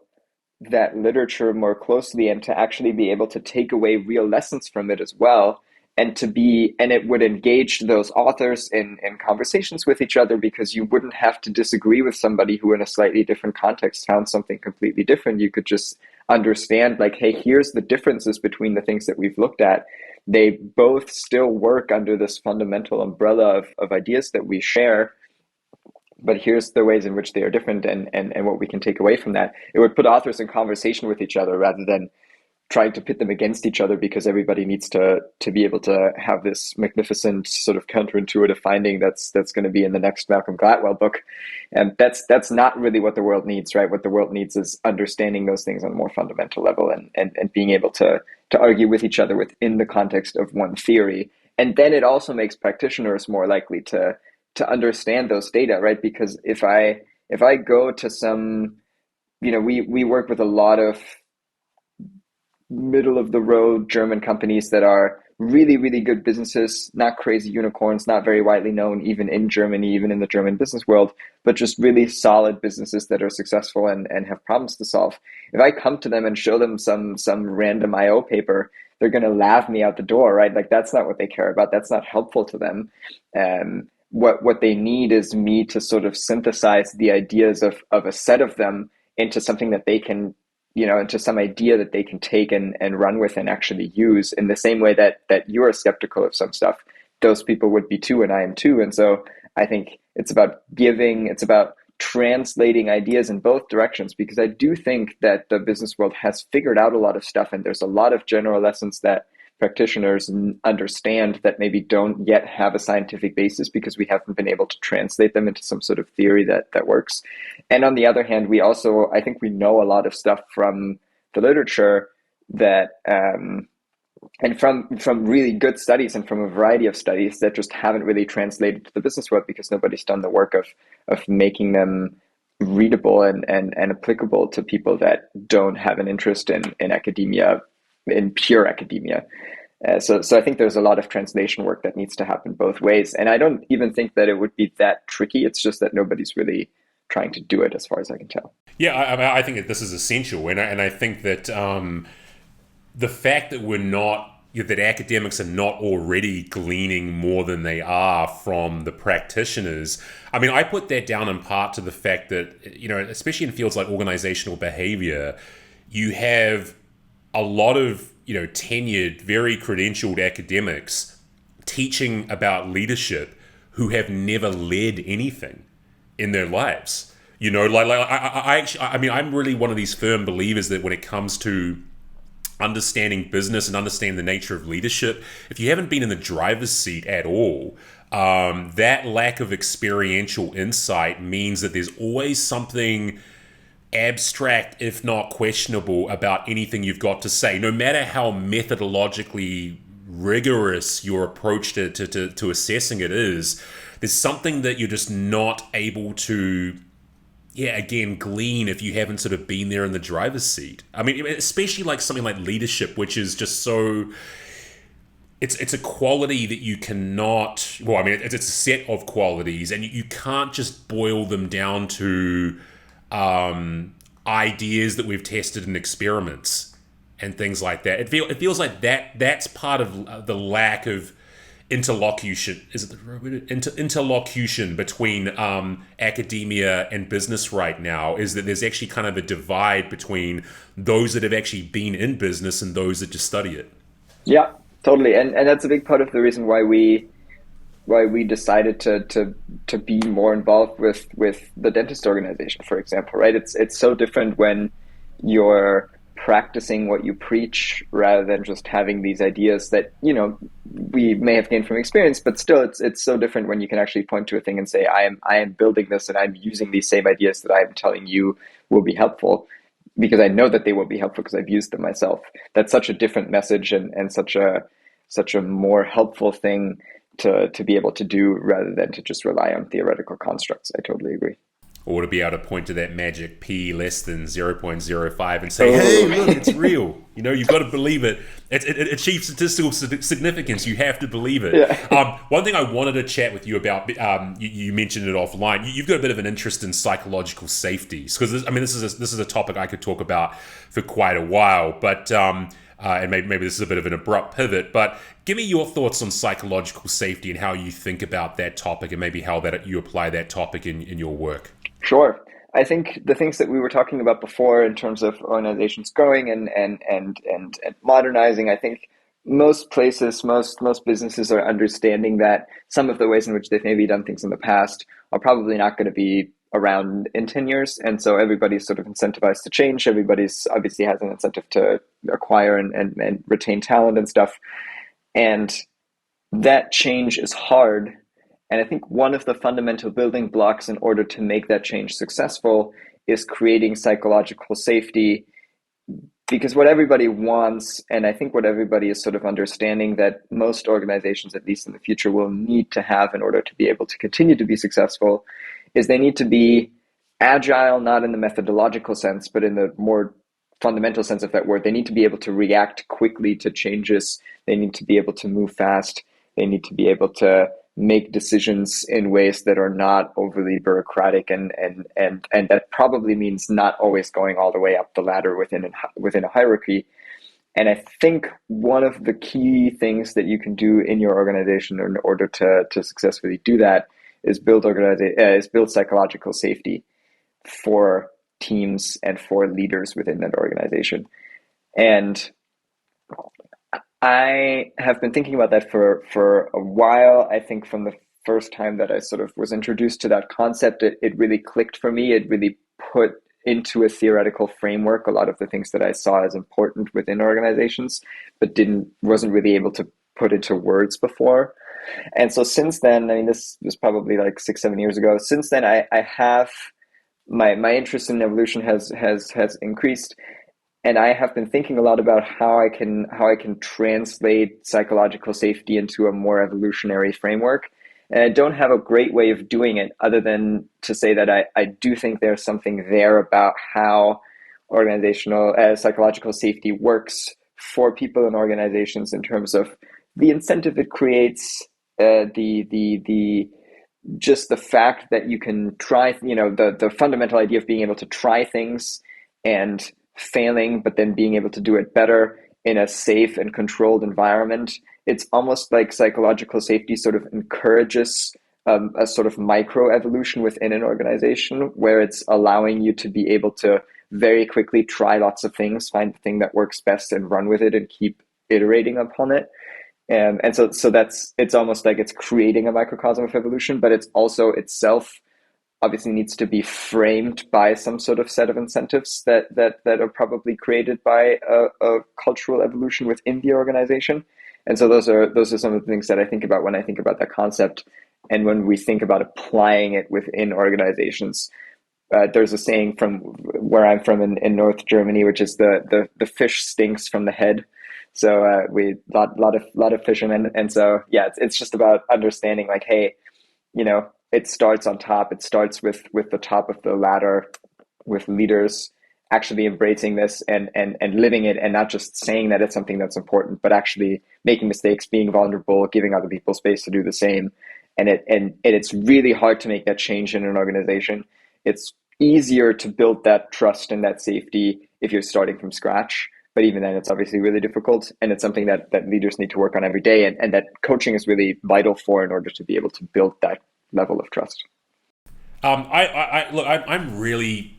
that literature more closely, and to actually be able to take away real lessons from it as well. And it would engage those authors in conversations with each other, because you wouldn't have to disagree with somebody who in a slightly different context found something completely different. You could just understand, like, hey, here's the differences between the things that we've looked at. They both still work under this fundamental umbrella of ideas that we share, but here's the ways in which they are different, and what we can take away from that. It would put authors in conversation with each other rather than trying to pit them against each other, because everybody needs to be able to have this magnificent sort of counterintuitive finding that's going to be in the next Malcolm Gladwell book. And that's not really what the world needs, right? What the world needs is understanding those things on a more fundamental level, and being able to argue with each other within the context of one theory. And then it also makes practitioners more likely to understand those data, right? Because if I go to some, we work with a lot of middle of the road German companies that are really, really good businesses, not crazy unicorns, not very widely known, even in Germany, even in the German business world, but just really solid businesses that are successful and have problems to solve. If I come to them and show them some random IO paper, they're going to laugh me out the door, right? Like, that's not what they care about. That's not helpful to them. What they need is me to sort of synthesize the ideas of a set of them into something that they can, into some idea that they can take and run with and actually use, in the same way that you are skeptical of some stuff. Those people would be too, and I am too. And so I think it's about translating ideas in both directions, because I do think that the business world has figured out a lot of stuff, and there's a lot of general lessons that practitioners understand that maybe don't yet have a scientific basis, because we haven't been able to translate them into some sort of theory that works. And on the other hand, I think we know a lot of stuff from the literature that and from really good studies, and from a variety of studies that just haven't really translated to the business world, because nobody's done the work of making them readable and applicable to people that don't have an interest in academia, in pure academia. So I think there's a lot of translation work that needs to happen both ways. And I don't even think that it would be that tricky. It's just that nobody's really trying to do it, as far as I can tell. Yeah, I think that this is essential. And I think that the fact that that academics are not already gleaning more than they are from the practitioners. I mean, I put that down in part to the fact that, especially in fields like organizational behavior, you have a lot of, tenured, very credentialed academics teaching about leadership who have never led anything in their lives. I'm really one of these firm believers that when it comes to understanding business and understanding the nature of leadership, if you haven't been in the driver's seat at all, that lack of experiential insight means that there's always something abstract, if not questionable, about anything you've got to say, no matter how methodologically rigorous your approach to assessing it is. There's something that you're just not able to glean if you haven't sort of been there in the driver's seat. I mean, especially like something like leadership, which is just so... It's a quality that you cannot... Well, I mean, it's a set of qualities, and you can't just boil them down to ideas that we've tested in experiments and things like that. It feels like that's part of the lack of interlocution. Is it the word? Interlocution between academia and business right now, is that there's actually kind of a divide between those that have actually been in business and those that just study it. Yeah, totally. And that's a big part of the reason why we decided to be more involved with the dentist organization, for example, right? It's so different when your practicing what you preach rather than just having these ideas that, you know, we may have gained from experience, but still it's so different when you can actually point to a thing and say, I am building this and I'm using these same ideas that I'm telling you will be helpful, because I know that they will be helpful because I've used them myself. That's such a different message, and such a more helpful thing to be able to do rather than to just rely on theoretical constructs. I totally agree. Or to be able to point to that magic p less than 0.05 and say, hey, look, it's real. You know, you've got to believe it. It achieves statistical significance. You have to believe it. Yeah. One thing I wanted to chat with you about, you mentioned it offline. You've got a bit of an interest in psychological safety, because this is a topic I could talk about for quite a while. But and maybe this is a bit of an abrupt pivot, but give me your thoughts on psychological safety and how you think about that topic, and maybe how that you apply that topic in your work. Sure. I think the things that we were talking about before in terms of organizations growing and modernizing, I think most places, most businesses are understanding that some of the ways in which they've maybe done things in the past are probably not going to be around in 10 years. And so everybody's sort of incentivized to change. Everybody's obviously has an incentive to acquire and retain talent and stuff. And that change is hard. And I think one of the fundamental building blocks in order to make that change successful is creating psychological safety, because what everybody wants, and I think what everybody is sort of understanding that most organizations, at least in the future, will need to have in order to be able to continue to be successful, is they need to be agile, not in the methodological sense, but in the more fundamental sense of that word. They need to be able to react quickly to changes. They need to be able to move fast. They need to be able to make decisions in ways that are not overly bureaucratic, and that probably means not always going all the way up the ladder within a hierarchy. And I think one of the key things that you can do in your organization in order to successfully do that is build psychological safety for teams and for leaders within that organization. And I have been thinking about that for a while. I think from the first time that I sort of was introduced to that concept, it really clicked for me. It really put into a theoretical framework a lot of the things that I saw as important within organizations, but wasn't really able to put into words before. And so since then, I mean, this was probably like 6-7 years ago. Since then, I have my interest in evolution has increased. And I have been thinking a lot about how I can translate psychological safety into a more evolutionary framework. And I don't have a great way of doing it other than to say that I do think there's something there about how organizational psychological safety works for people in organizations in terms of the incentive it creates, the just the fact that you can try, the fundamental idea of being able to try things and failing, but then being able to do it better in a safe and controlled environment. It's almost like psychological safety sort of encourages a sort of micro evolution within an organization, where it's allowing you to be able to very quickly try lots of things, find the thing that works best and run with it and keep iterating upon it. And so it's almost like it's creating a microcosm of evolution, but it's also itself obviously needs to be framed by some sort of set of incentives that are probably created by a cultural evolution within the organization. And so those are some of the things that I think about when I think about that concept. And when we think about applying it within organizations, there's a saying from where I'm from in North Germany, which is the fish stinks from the head. So we lot of fishermen, and so yeah, it's just about understanding like, hey, it starts on top. It starts with the top of the ladder, with leaders actually embracing this and living it, and not just saying that it's something that's important, but actually making mistakes, being vulnerable, giving other people space to do the same. And it's really hard to make that change in an organization. It's easier to build that trust and that safety if you're starting from scratch. But even then, it's obviously really difficult. And it's something that leaders need to work on every day, and that coaching is really vital for in order to be able to build that level of trust. I'm really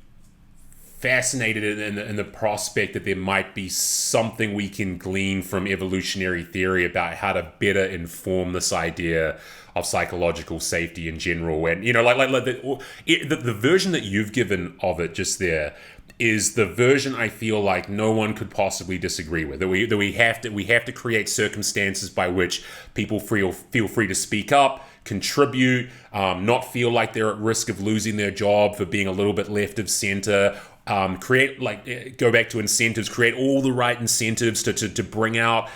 fascinated in the prospect that there might be something we can glean from evolutionary theory about how to better inform this idea of psychological safety in general. And the version that you've given of it just there, is the version I feel like no one could possibly disagree with. That we have to create circumstances by which people feel free to speak up, contribute, not feel like they're at risk of losing their job for being a little bit left of center. Go back to incentives, create all the right incentives to bring out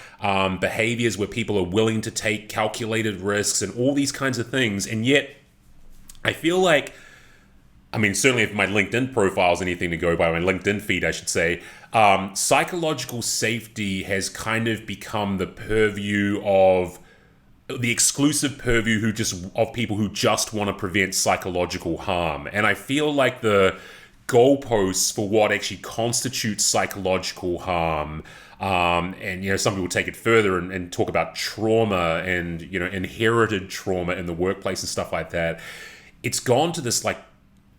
behaviors where people are willing to take calculated risks and all these kinds of things. And yet, I feel like, I mean, certainly if my LinkedIn profile is anything to go by, my LinkedIn feed, I should say, psychological safety has kind of become the exclusive purview of people who just want to prevent psychological harm. And I feel like the goalposts for what actually constitutes psychological harm, and some people take it further and talk about trauma and inherited trauma in the workplace and stuff like that. It's gone to this like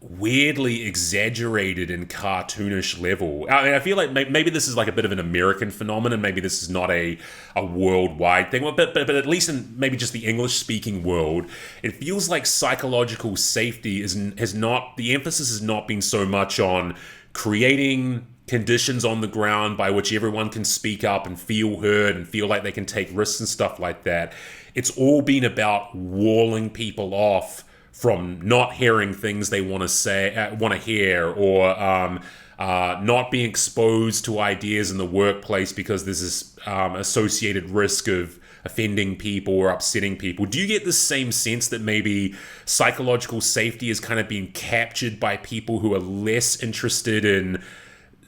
weirdly exaggerated and cartoonish level. I mean, I feel like maybe this is like a bit of an American phenomenon. Maybe this is not a worldwide thing, but at least in maybe just the English speaking world, it feels like psychological safety has not, the emphasis has not been so much on creating conditions on the ground by which everyone can speak up and feel heard and feel like they can take risks and stuff like that. It's all been about walling people off from not hearing things they want to hear, or not being exposed to ideas in the workplace because there's this associated risk of offending people or upsetting people. Do you get the same sense that maybe psychological safety is kind of being captured by people who are less interested in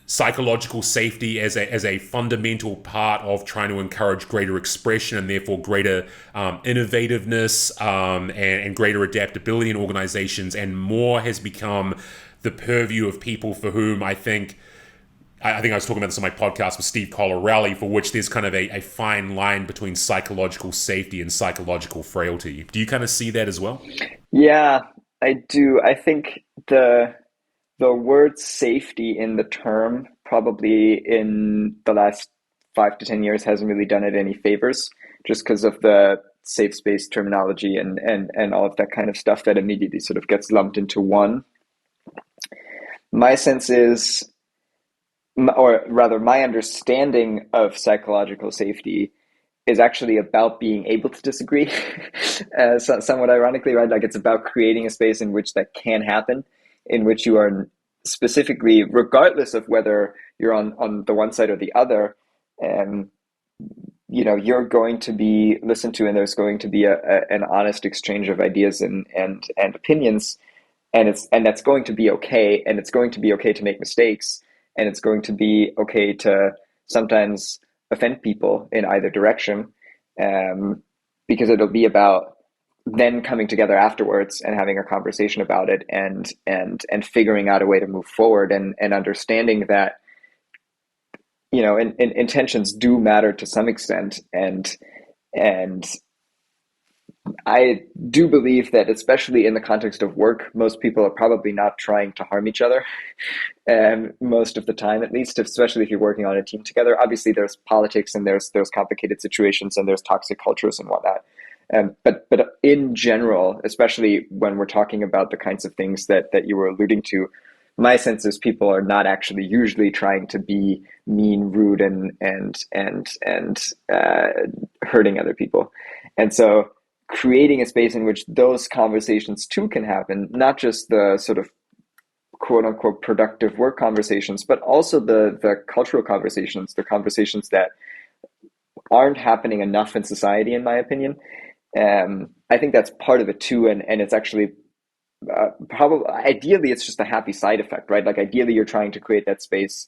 psychological safety as a fundamental part of trying to encourage greater expression and therefore greater innovativeness, and greater adaptability in organizations, and more has become the purview of people for whom I think I was talking about this on my podcast with Steve Colorelli, for which there's kind of a fine line between psychological safety and psychological frailty. Do you kind of see that as well? Yeah, I do. I think the word safety in the term probably in the last 5 to 10 years hasn't really done it any favors, just because of the safe space terminology and all of that kind of stuff that immediately sort of gets lumped into one. My sense is, or rather my understanding of psychological safety is actually about being able to disagree. Somewhat ironically, right? Like, it's about creating a space in which that can happen, in which you are specifically, regardless of whether you're on the one side or the other, you're going to be listened to, and there's going to be an honest exchange of ideas and opinions, and that's going to be okay, and it's going to be okay to make mistakes, and it's going to be okay to sometimes offend people in either direction, because it'll be about then coming together afterwards and having a conversation about it, and figuring out a way to move forward, and understanding that intentions do matter to some extent, and I do believe that, especially in the context of work, most people are probably not trying to harm each other, most of the time, at least, especially if you're working on a team together. Obviously, there's politics, and there's complicated situations, and there's toxic cultures and whatnot. But in general, especially when we're talking about the kinds of things that you were alluding to, my sense is people are not actually usually trying to be mean, rude, and hurting other people. And so creating a space in which those conversations too can happen, not just the sort of quote unquote productive work conversations, but also the cultural conversations, the conversations that aren't happening enough in society, in my opinion. I think that's part of it too, and it's actually probably, ideally, it's just a happy side effect, right? Like, ideally, you're trying to create that space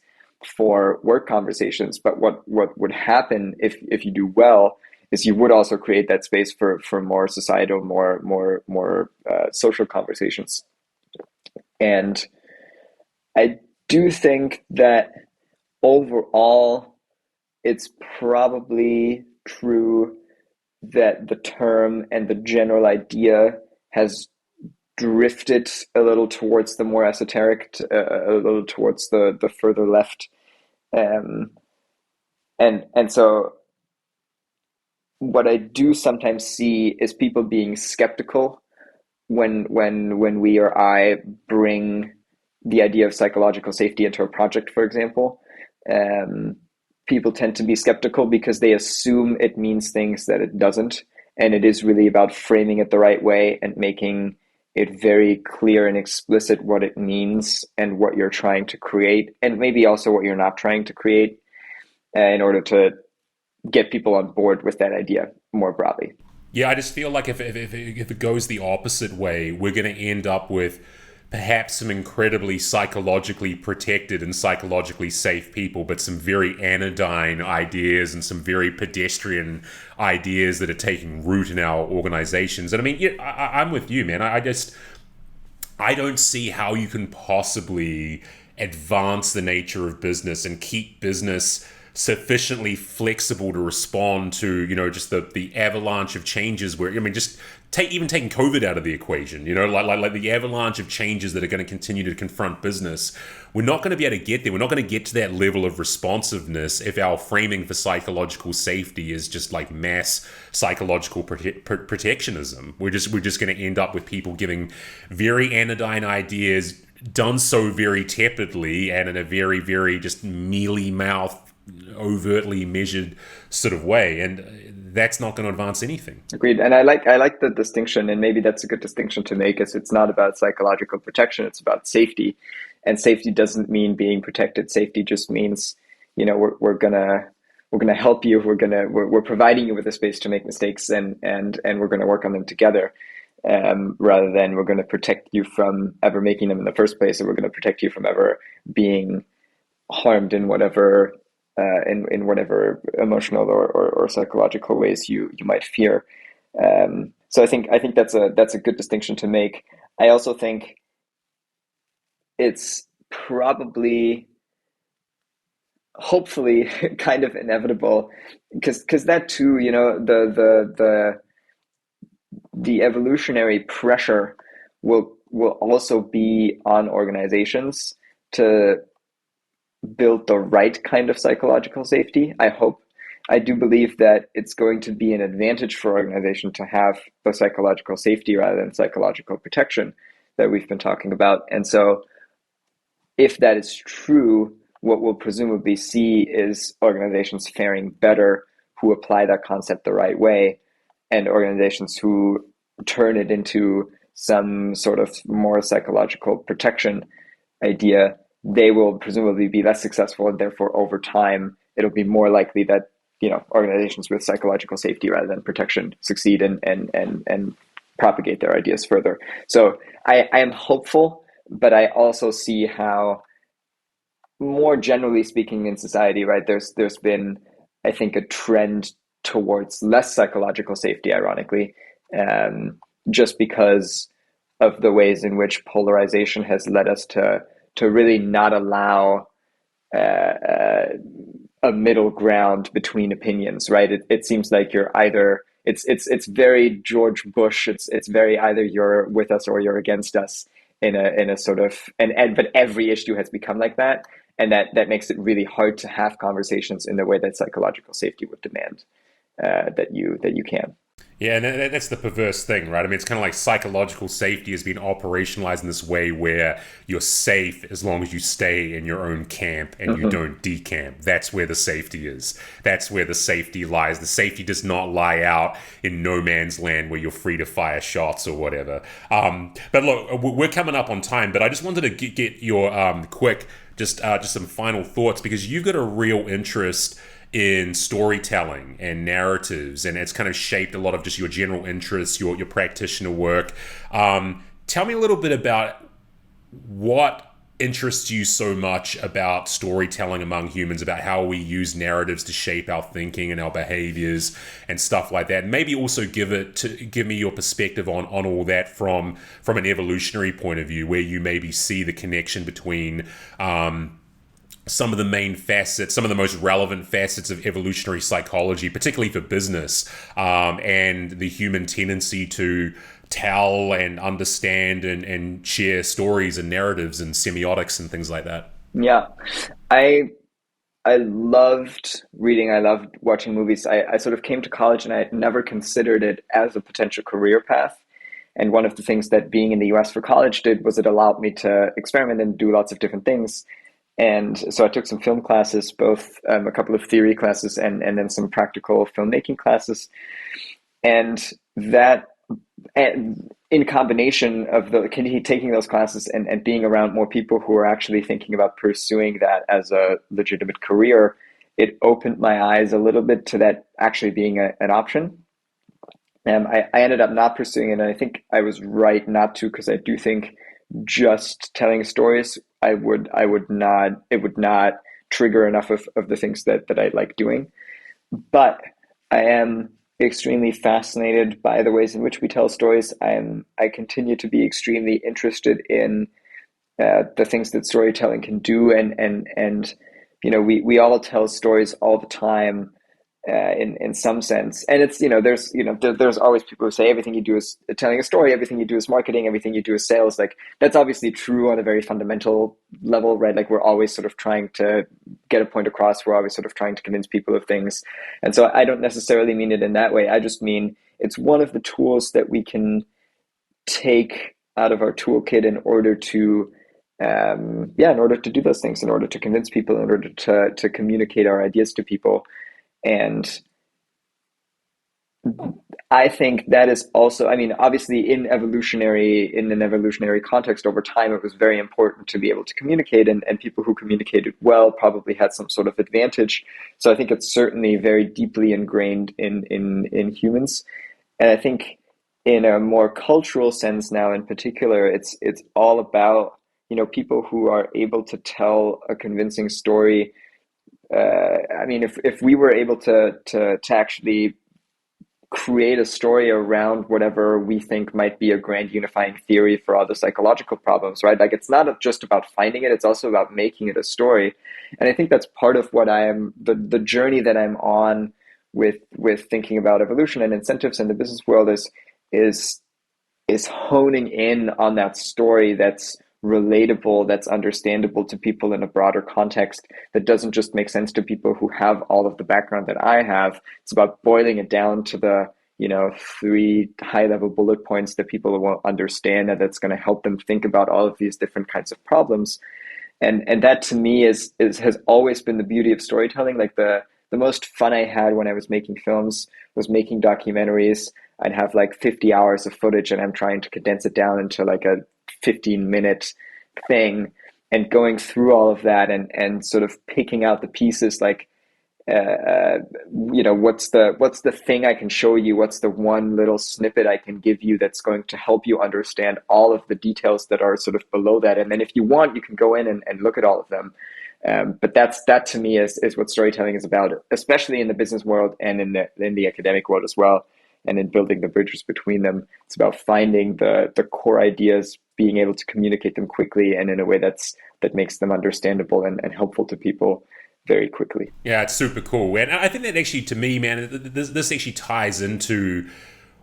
for work conversations, but what would happen if you do well is you would also create that space for more societal, more social conversations. And I do think that overall, it's probably true that the term and the general idea has drifted a little towards the more esoteric, a little towards the further left, and so what I do sometimes see is people being skeptical when we or I bring the idea of psychological safety into a project, for example, um, people tend to be skeptical because they assume it means things that it doesn't. And it is really about framing it the right way and making it very clear and explicit what it means and what you're trying to create, and maybe also what you're not trying to create, in order to get people on board with that idea more broadly. Yeah, I just feel like if it goes the opposite way, we're going to end up with perhaps some incredibly psychologically protected and psychologically safe people, but some very anodyne ideas and some very pedestrian ideas that are taking root in our organizations. And I mean, yeah, I'm with you, man. I don't see how you can possibly advance the nature of business and keep business sufficiently flexible to respond to, just the avalanche of changes where, I mean, just taking COVID out of the equation, like the avalanche of changes that are going to continue to confront business. We're not going to be able to get there. We're not going to get to that level of responsiveness if our framing for psychological safety is just like mass psychological protectionism. We're just going to end up with people giving very anodyne ideas, done so very tepidly and in a very, very just mealy mouth, overtly measured sort of way, and that's not going to advance anything. Agreed. And I like the distinction, and maybe that's a good distinction to make, is it's not about psychological protection, it's about safety. And safety doesn't mean being protected. Safety just means, we're gonna help you. We're providing you with a space to make mistakes, and we're gonna work on them together. Rather than we're going to protect you from ever making them in the first place, or we're going to protect you from ever being harmed in whatever in whatever emotional or psychological ways you might fear. So I think that's a good distinction to make. I also think it's probably, hopefully, kind of inevitable, because that too, the evolutionary pressure will also be on organizations to build the right kind of psychological safety, I hope. I do believe that it's going to be an advantage for organization to have the psychological safety rather than psychological protection that we've been talking about. And so if that is true, what we'll presumably see is organizations faring better who apply that concept the right way, and organizations who turn it into some sort of more psychological protection idea, they will presumably be less successful, and therefore over time it'll be more likely that organizations with psychological safety rather than protection succeed and propagate their ideas further. So I am hopeful, but I also see how, more generally speaking in society, right, there's been, I think, a trend towards less psychological safety, ironically, just because of the ways in which polarization has led us to really not allow a middle ground between opinions, right? It seems like you're either, it's very George Bush. It's very either you're with us or you're against us, in a sort of, but every issue has become like that, and that makes it really hard to have conversations in the way that psychological safety would demand that you can. Yeah, and that's the perverse thing, right? I mean, it's kind of like psychological safety has been operationalized in this way where you're safe as long as you stay in your own camp and you don't decamp. That's where the safety is. That's where the safety lies. The safety does not lie out in no man's land where you're free to fire shots or whatever. But look, we're coming up on time, but I just wanted to get your quick, just some final thoughts, because you've got a real interest in storytelling and narratives, and it's kind of shaped a lot of just your general interests, your practitioner work. Tell me a little bit about what interests you so much about storytelling among humans, about how we use narratives to shape our thinking and our behaviors and stuff like that. And maybe also give me your perspective on all that from an evolutionary point of view, where you maybe see the connection between some of the main facets, some of the most relevant facets of evolutionary psychology, particularly for business, and the human tendency to tell and understand and share stories and narratives and semiotics and things like that. Yeah, I loved reading. I loved watching movies. I sort of came to college and I had never considered it as a potential career path. And one of the things that being in the US for college did was it allowed me to experiment and do lots of different things. And so I took some film classes, both a couple of theory classes and then some practical filmmaking classes. And that, and in combination of taking those classes and being around more people who are actually thinking about pursuing that as a legitimate career, it opened my eyes a little bit to that actually being an option. I ended up not pursuing it, and I think I was right not to, because I do think just telling stories, it would not trigger enough of the things that I like doing. But I am extremely fascinated by the ways in which we tell stories. I continue to be extremely interested in the things that storytelling can do, and we all tell stories all the time, in some sense. And it's, there's always people who say everything you do is telling a story, everything you do is marketing, everything you do is sales. Like, that's obviously true on a very fundamental level, right? Like, we're always sort of trying to get a point across, we're always sort of trying to convince people of things. And so I don't necessarily mean it in that way. I just mean it's one of the tools that we can take out of our toolkit in order to in order to do those things, in order to convince people, in order to communicate our ideas to people. And I think that is also, I mean, obviously in an evolutionary context over time, it was very important to be able to communicate, and people who communicated well probably had some sort of advantage. So I think it's certainly very deeply ingrained in humans. And I think in a more cultural sense now in particular, it's all about, people who are able to tell a convincing story. I mean, if we were able to actually create a story around whatever we think might be a grand unifying theory for all the psychological problems, right? Like, it's not just about finding it, it's also about making it a story. And I think that's part of what the journey that I'm on with thinking about evolution and incentives in the business world is honing in on that story that's relatable, that's understandable to people in a broader context, that doesn't just make sense to people who have all of the background that I have. It's about boiling it down to the 3 high-level bullet points that people will understand, and that's going to help them think about all of these different kinds of problems. And that, to me, has always been the beauty of storytelling. Like, the most fun I had when I was making films was making documentaries. I'd have like 50 hours of footage, and I'm trying to condense it down into like a 15-minute thing, and going through all of that and sort of picking out the pieces, like, what's the thing I can show you? What's the one little snippet I can give you that's going to help you understand all of the details that are sort of below that? And then if you want, you can go in and look at all of them. But that to me is what storytelling is about, especially in the business world and in the academic world as well, and in building the bridges between them. It's about finding the core ideas, being able to communicate them quickly and in a way that makes them understandable and helpful to people very quickly. Yeah, it's super cool. And I think that actually, to me, man, this actually ties into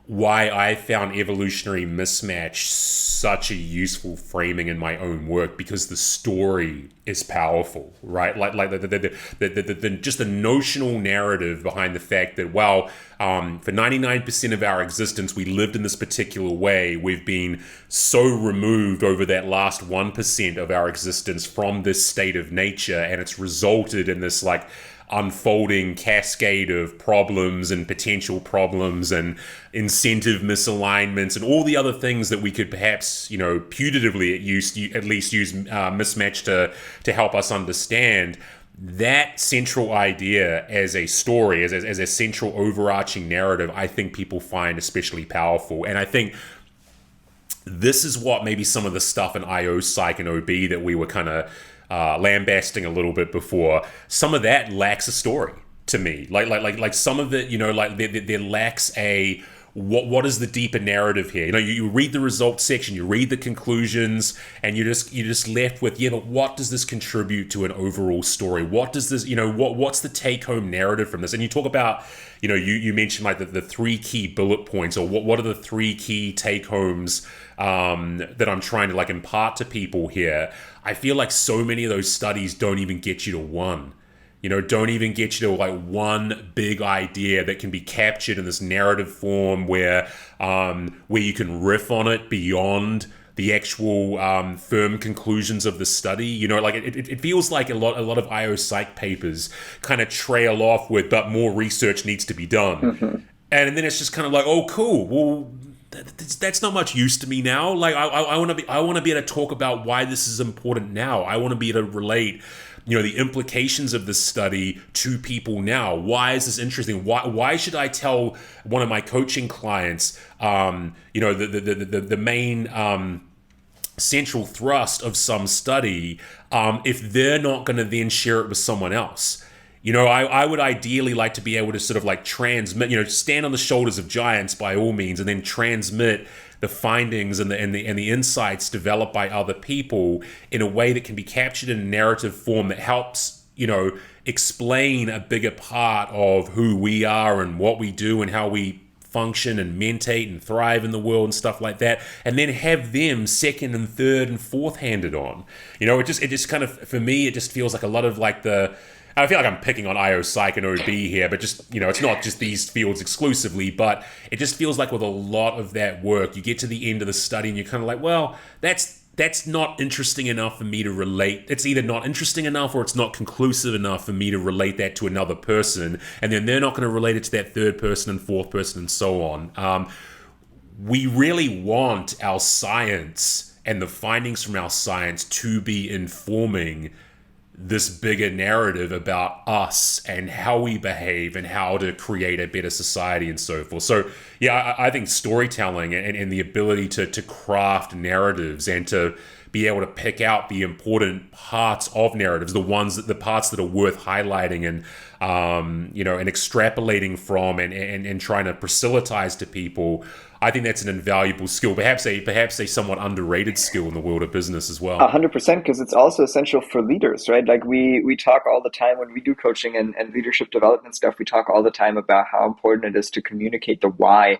why I found evolutionary mismatch such a useful framing in my own work, because the story is powerful, right? Like the just the notional narrative behind the fact that, well, for 99% of our existence, we lived in this particular way. We've been so removed over that last 1% of our existence from this state of nature, and it's resulted in this like unfolding cascade of problems and potential problems and incentive misalignments and all the other things that we could perhaps, putatively at least use mismatch to help us understand. That central idea as a story, as a central overarching narrative, I think people find especially powerful. And I think this is what maybe some of the stuff in IO, Psych, and OB that we were kind of lambasting a little bit before, some of that lacks a story to me. Like some of it, there lacks a what is the deeper narrative here? You read the results section, you read the conclusions, and you're just left with, but what does this contribute to an overall story? What does this, what's the take home narrative from this? And you talk about, you mentioned like the 3 key bullet points, or what are the 3 key take homes that I'm trying to like impart to people here. I feel like so many of those studies don't even get you to 1. Don't even get you to like one big idea that can be captured in this narrative form where you can riff on it beyond the actual firm conclusions of the study. Like it feels like a lot of IO Psych papers kind of trail off with, but more research needs to be done. Mm-hmm. And then it's just kind of like, oh, cool. Well, that's not much use to me now. Like I want to be able to talk about why this is important now. I want to be able to relate the implications of this study to people now. Why is this interesting? Why should I tell one of my coaching clients, the main central thrust of some study, if they're not going to then share it with someone else? I would ideally like to be able to sort of like transmit, stand on the shoulders of giants by all means, and then transmit the findings and the insights developed by other people in a way that can be captured in a narrative form that helps, explain a bigger part of who we are and what we do and how we function and mentate and thrive in the world and stuff like that, and then have them second and third and fourth handed on. It just kind of, for me, it just feels like a lot of like I feel like I'm picking on IO Psych and OB here, but just, it's not just these fields exclusively, but it just feels like with a lot of that work, you get to the end of the study and you're kind of like, well, that's not interesting enough for me to relate. It's either not interesting enough or it's not conclusive enough for me to relate that to another person. And then they're not going to relate it to that third person and fourth person and so on. We really want our science and the findings from our science to be informing this bigger narrative about us and how we behave and how to create a better society and so forth. So yeah, I think storytelling and the ability to craft narratives and to be able to pick out the important parts of narratives, the parts that are worth highlighting and and extrapolating from and trying to proselytize to people. I think that's an invaluable skill, perhaps a somewhat underrated skill in the world of business as well. 100%, because it's also essential for leaders, right? Like we talk all the time when we do coaching and leadership development stuff, we talk all the time about how important it is to communicate the why.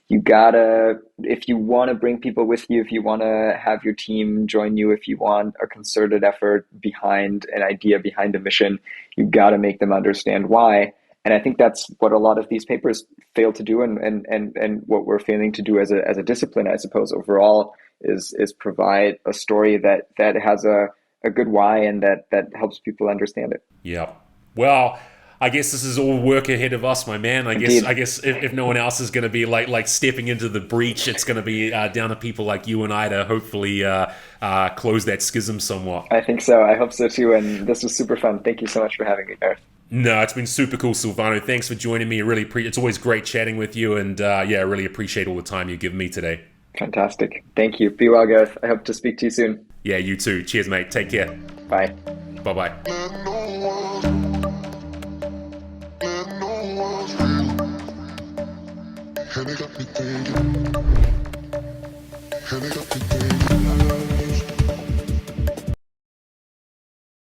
You gotta, if you want to bring people with you, if you want to have your team join you, if you want a concerted effort behind an idea, behind a mission, you gotta make them understand why. And I think that's what a lot of these papers fail to do, and what we're failing to do as a discipline, I suppose, overall, is provide a story that has a good why and that helps people understand it. Yeah. Well, I guess this is all work ahead of us, my man. I guess if no one else is going to be like stepping into the breach, it's going to be down to people like you and I to hopefully close that schism somewhat. I think so. I hope so too. And this was super fun. Thank you so much for having me, Gareth. No, it's been super cool, Silvano. Thanks for joining me. It's always great chatting with you, and I really appreciate all the time you give me today. Fantastic. Thank you. Be well, Gareth. I hope to speak to you soon. Yeah, you too. Cheers, mate. Take care. Bye. Bye-bye. And it got me thinking.